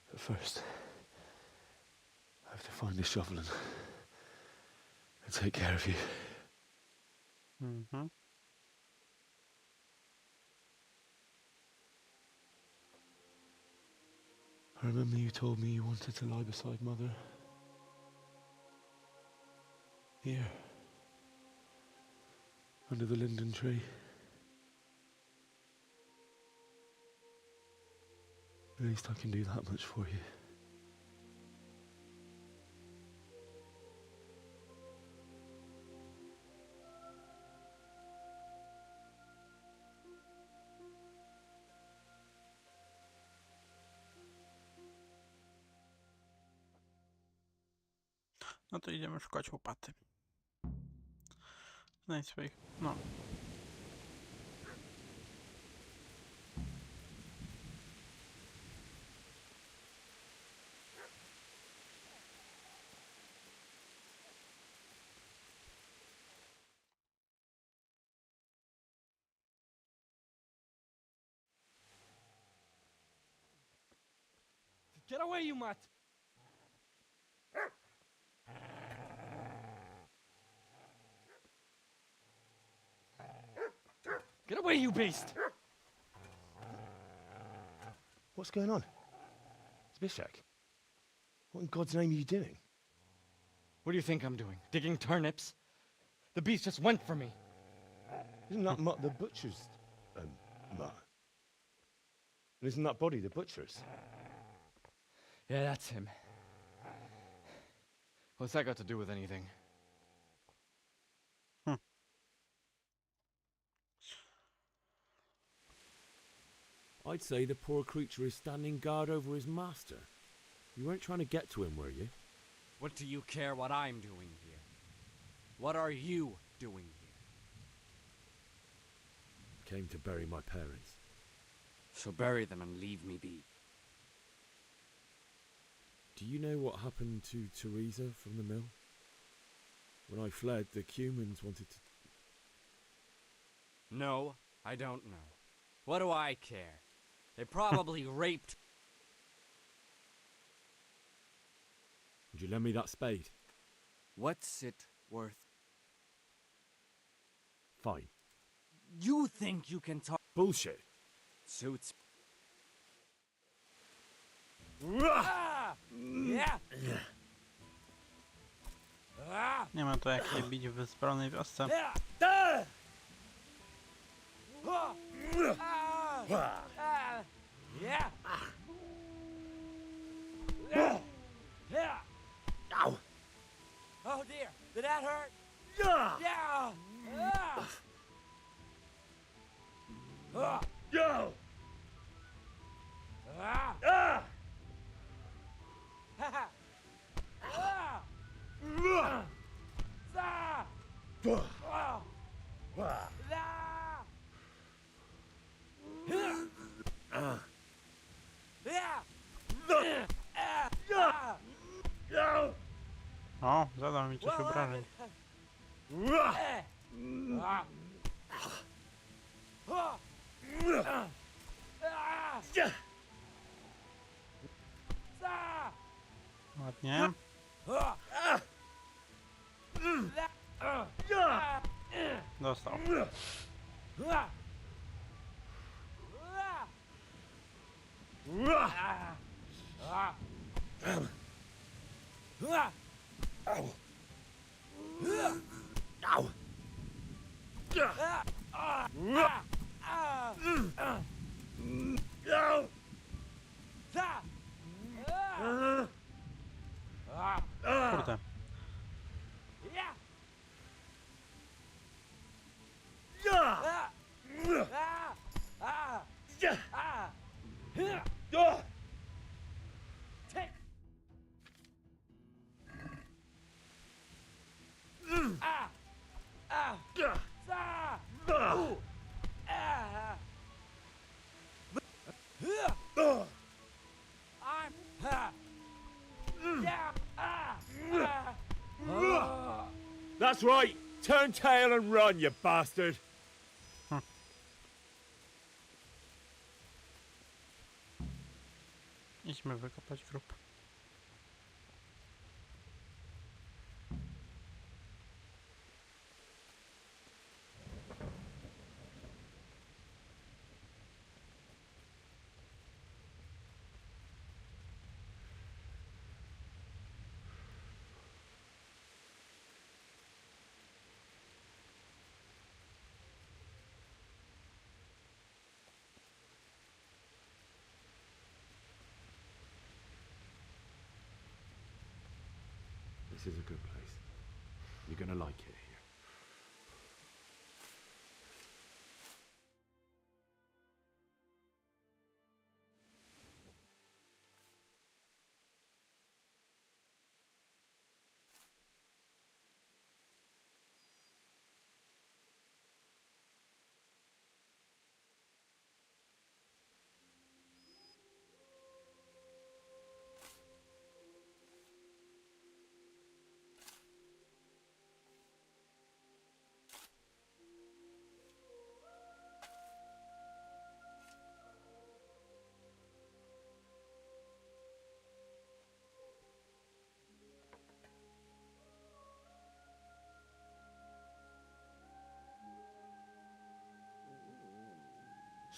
But first, I have to find the shovel and take care of you. Mhm. I remember you told me you wanted to lie beside Mother. Here. Under the linden tree. At least I can do that much for you. No to idziemy szukać łopaty. Znajdź swoich... no. Get away, you mutt! Get away, you beast! What's going on? Zbyszek, what in God's name are you doing? What do you think I'm doing? Digging turnips? The beast just went for me. Isn't that Mutt the butcher's, Mutt? And isn't that body the butcher's? Yeah, that's him. What's that got to do with anything? I'd say the poor creature is standing guard over his master. You weren't trying to get to him, were you? What do you care what I'm doing here? What are you doing here? Came to bury my parents. So bury them and leave me be. Do you know what happened to Teresa from the mill? When I fled, the Cumans wanted to... No, I don't know. What do I care? They probably raped... Would you lend me that spade? What's it worth? Fine. You think you can talk... Bullshit. Suits. Ah! Yeah! Ah! Nie ma to jak się bić w wyzbrojonej wiosce. Yeah! Ah! Yeah! Yeah! Ow! Oh dear! Did that hurt? Yeah! Yo! Ah! Ah! Ha ha! Ah! Ah! O, zadał mi coś obrażeń. Ładnie. Dostał. That's right. Turn tail and run, you bastard. Idźmy wykopać grób. This is a good place. You're gonna like it here.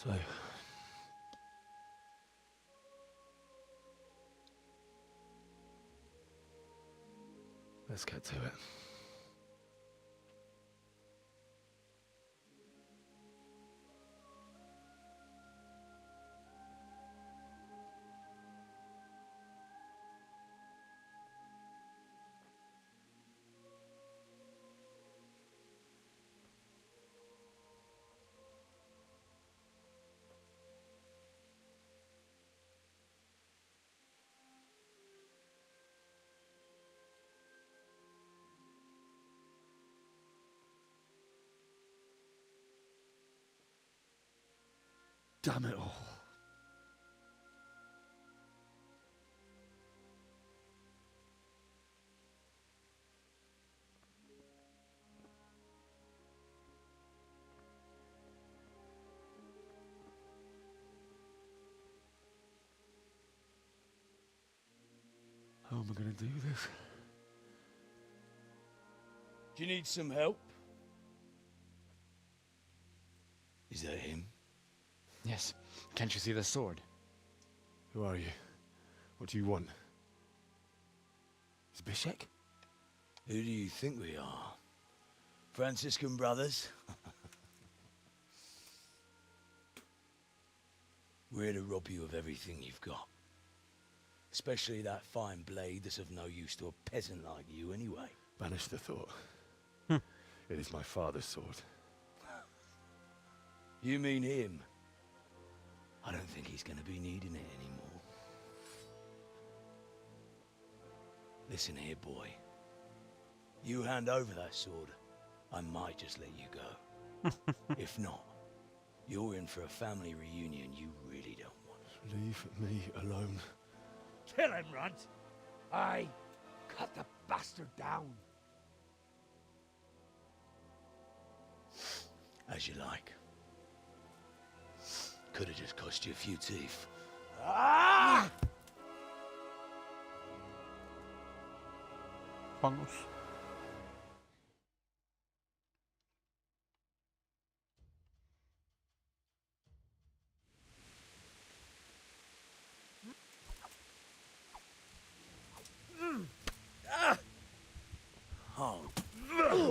So, let's get to it. Damn it all. How am I going to do this? Do you need some help? Is that him? Yes. Can't you see the sword? Who are you? What do you want? Is Bishek? Who do you think we are? Franciscan brothers? We're here to rob you of everything you've got. Especially that fine blade that's of no use to a peasant like you anyway. Banish the thought. It is my father's sword. You mean him? I don't think he's going to be needing it anymore. Listen here, boy. You hand over that sword, I might just let you go. If not, you're in for a family reunion you really don't want. Leave me alone. Kill him, Runt! Aye, cut the bastard down. As you like. Could have just cost you a few teeth. Ah! Bonus.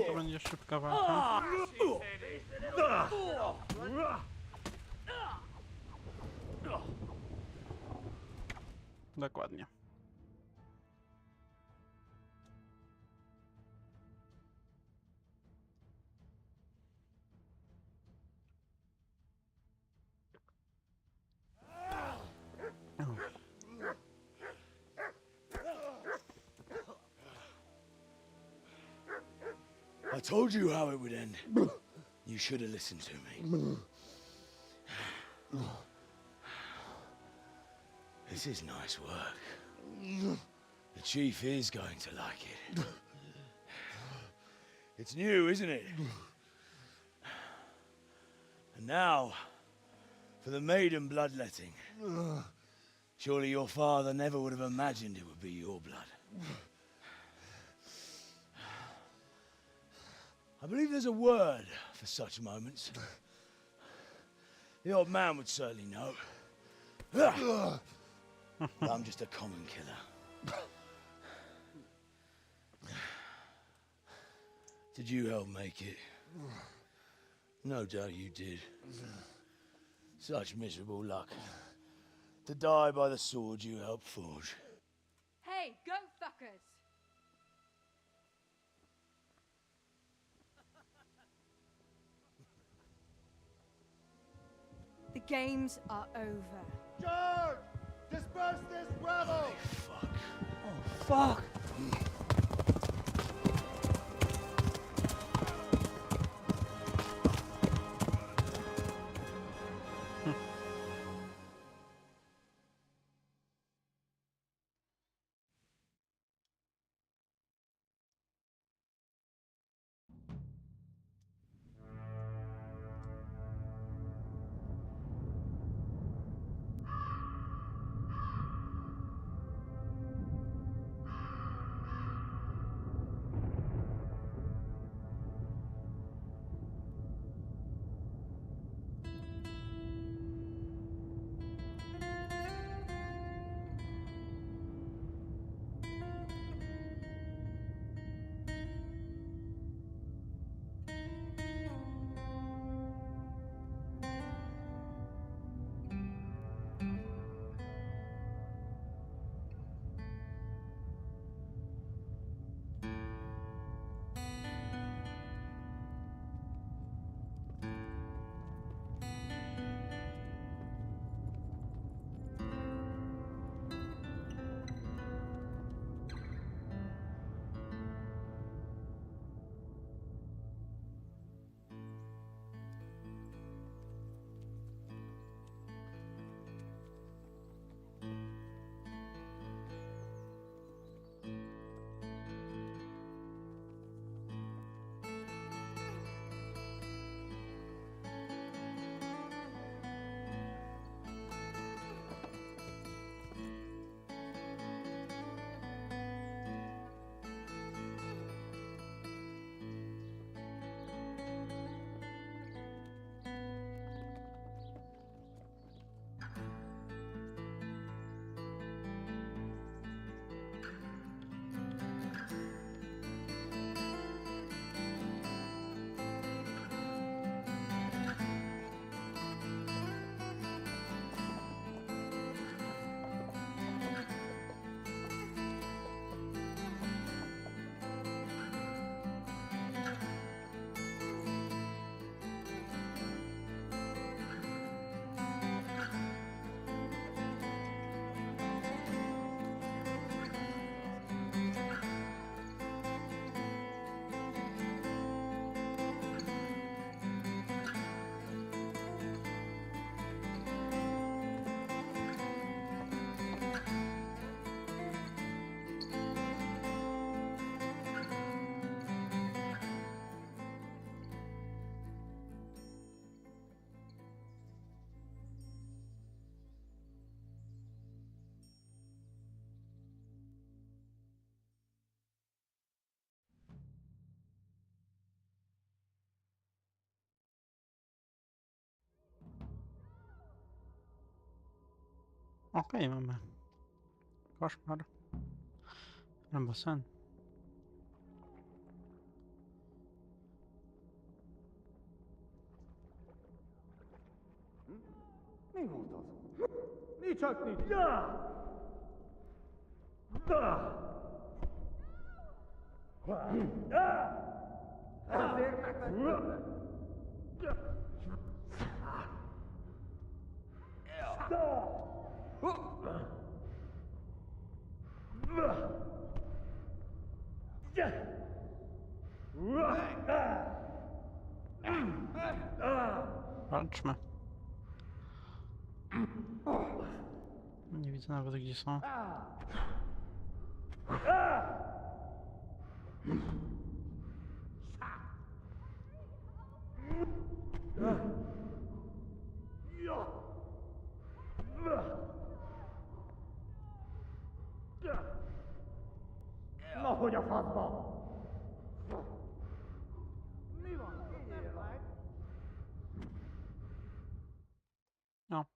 To będzie szybka walka. Dokładnie. I told you how it would end. You should have listened to me. This is nice work. The chief is going to like it. It's new, isn't it? And now, for the maiden bloodletting. Surely your father never would have imagined it would be your blood. I believe there's a word for such moments. The old man would certainly know. But I'm just a common killer. Did you help make it? No doubt you did. Such miserable luck. To die by the sword you helped forge. Hey, go fuckers! The games are over. George! Disperse this rebel! Oh, fuck! Okej, mamy koszmar albo sen. Minutos. Ničak nic. Ja! Da! Walczmy. Nie widzę nawet gdzie są. No hogy a faszba! Mi van? Kérjél meg! No.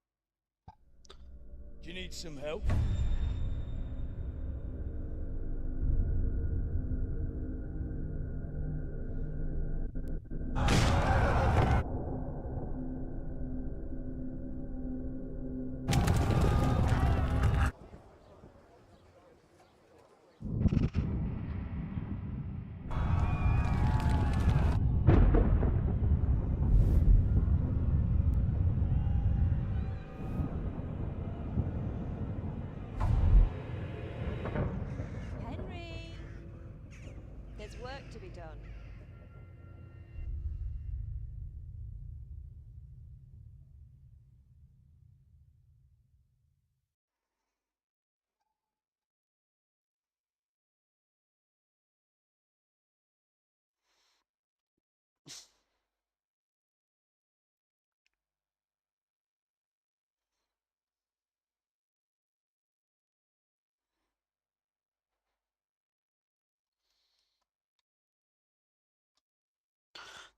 Do you need some help? Henry! There's work to be done.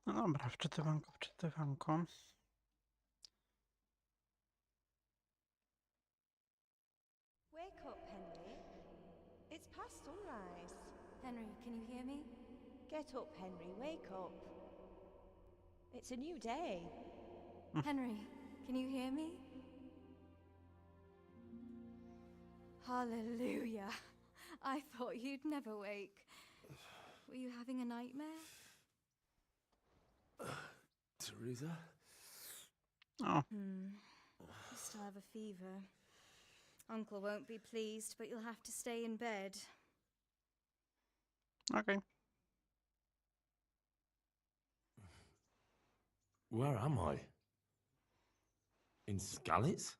No dobra, wczytywanko, wczytywanko. Wake up, Henry. It's past sunrise. Henry, can you hear me? Get up, Henry. Wake up. It's a new day. Henry, can you hear me? Hallelujah. I thought you'd never wake. Were you having a nightmare? Teresa? Oh. You still have a fever. Uncle won't be pleased, but you'll have to stay in bed. Okay. Where am I? In Skalitz?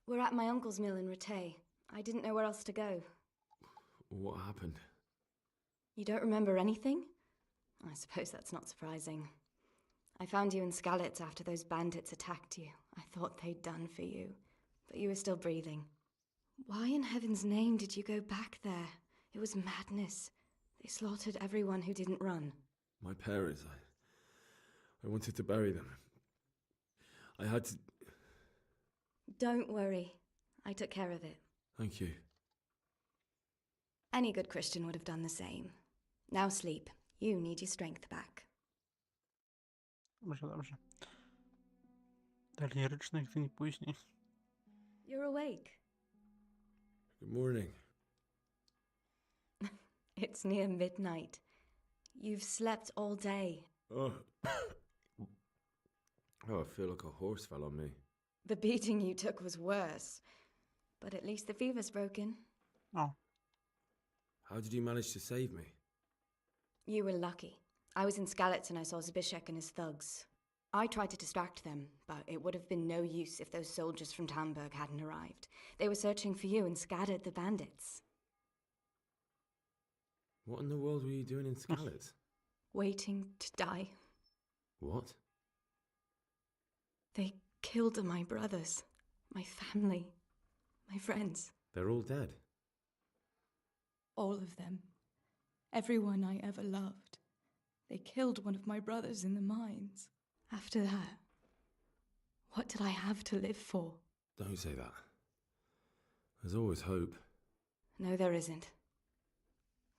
We're at my uncle's mill in Rotay. I didn't know where else to go. What happened? You don't remember anything? I suppose that's not surprising. I found you in Skalitz after those bandits attacked you. I thought they'd done for you, but you were still breathing. Why in heaven's name did you go back there? It was madness. They slaughtered everyone who didn't run. My parents, I wanted to bury them. I had to... Don't worry. I took care of it. Thank you. Any good Christian would have done the same. Now sleep. You need your strength back. Dobrze, dobrze. Delirycznych dni później. You're awake. Good morning. It's near midnight. You've slept all day. Oh. Oh, I feel like a horse fell on me. The beating you took was worse. But at least the fever's broken. Oh. How did you manage to save me? You were lucky. I was in Skalitz and I saw Zbyszek and his thugs. I tried to distract them, but it would have been no use if those soldiers from Tamburg hadn't arrived. They were searching for you and scattered the bandits. What in the world were you doing in Skalitz? Waiting to die. What? They killed my brothers, my family, my friends. They're all dead. All of them. Everyone I ever loved. They killed one of my brothers in the mines. After that, what did I have to live for? Don't say that. There's always hope. No, there isn't.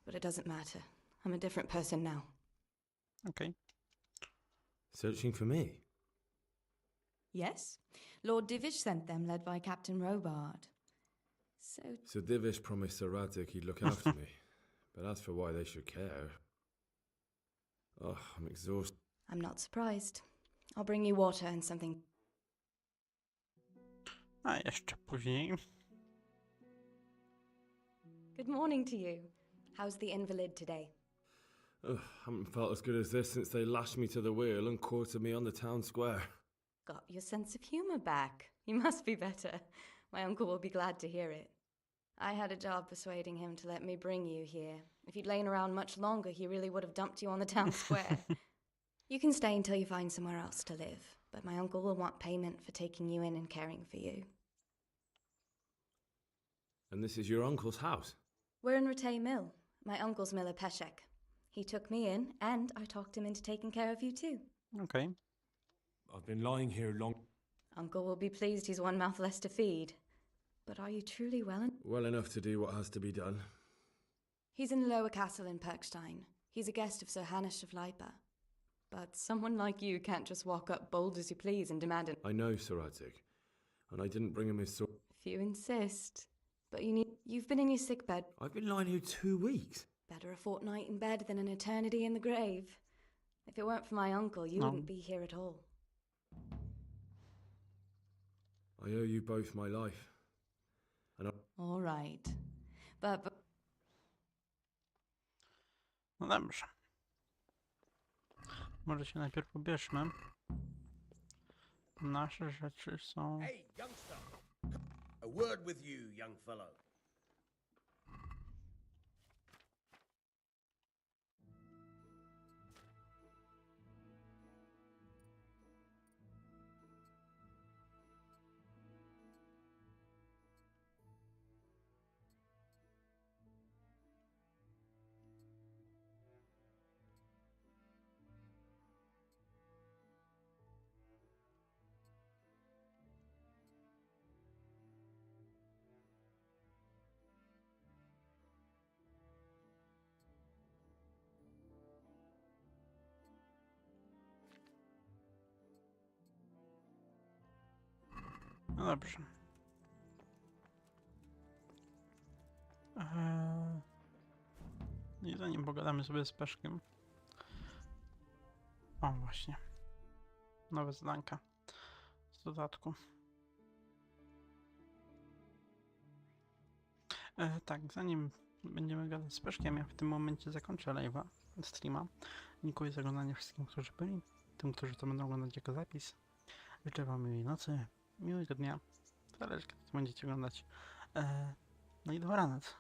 But it doesn't matter. I'm a different person now. Okay. Searching for me? Yes. Lord Divish sent them, led by Captain Robard. So Divish promised Sir Radzig he'd look after me. But as for why they should care... Oh, I'm exhausted. I'm not surprised. I'll bring you water and something. A jeszcze później. Good morning to you. How's the invalid today? Ugh, haven't felt as good as this since they lashed me to the wheel and quartered me on the town square. Got your sense of humor back. You must be better. My uncle will be glad to hear it. I had a job persuading him to let me bring you here. If you'd lain around much longer, he really would have dumped you on the town square. You can stay until you find somewhere else to live, but my uncle will want payment for taking you in and caring for you. And this is your uncle's house? We're in Rotay Mill, my uncle's mill at Peshek. He took me in, and I talked him into taking care of you too. Okay. I've been lying here long. Uncle will be pleased he's one mouth less to feed. But are you truly well? Well enough to do what has to be done. He's in the lower castle in Perkstein. He's a guest of Sir Hanish of Leipa. But someone like you can't just walk up bold as you please and demand an... I know, Sir Radzik, and I didn't bring him his sword. If you insist. But you've been in your sickbed. I've been lying here 2 weeks. Better a fortnight in bed than an eternity in the grave. If it weren't for my uncle, you wouldn't be here at all. I owe you both my life. And All right. But... No dobrze. Może się najpierw pobierzmy. Nasze rzeczy są... Hey, youngster! A word with you, young fellow. No dobrze. I zanim pogadamy sobie z Peszkiem. O, właśnie. Nowe zadanka. Z dodatku. Tak, zanim będziemy gadać z Peszkiem, ja w tym momencie zakończę live'a, streama. Dziękuję za oglądanie wszystkim, którzy byli. Tym, którzy to będą oglądać jako zapis. Życzę wam miłej nocy, miłego dnia. Zależy, kiedy to będziecie oglądać. No i dobranoc.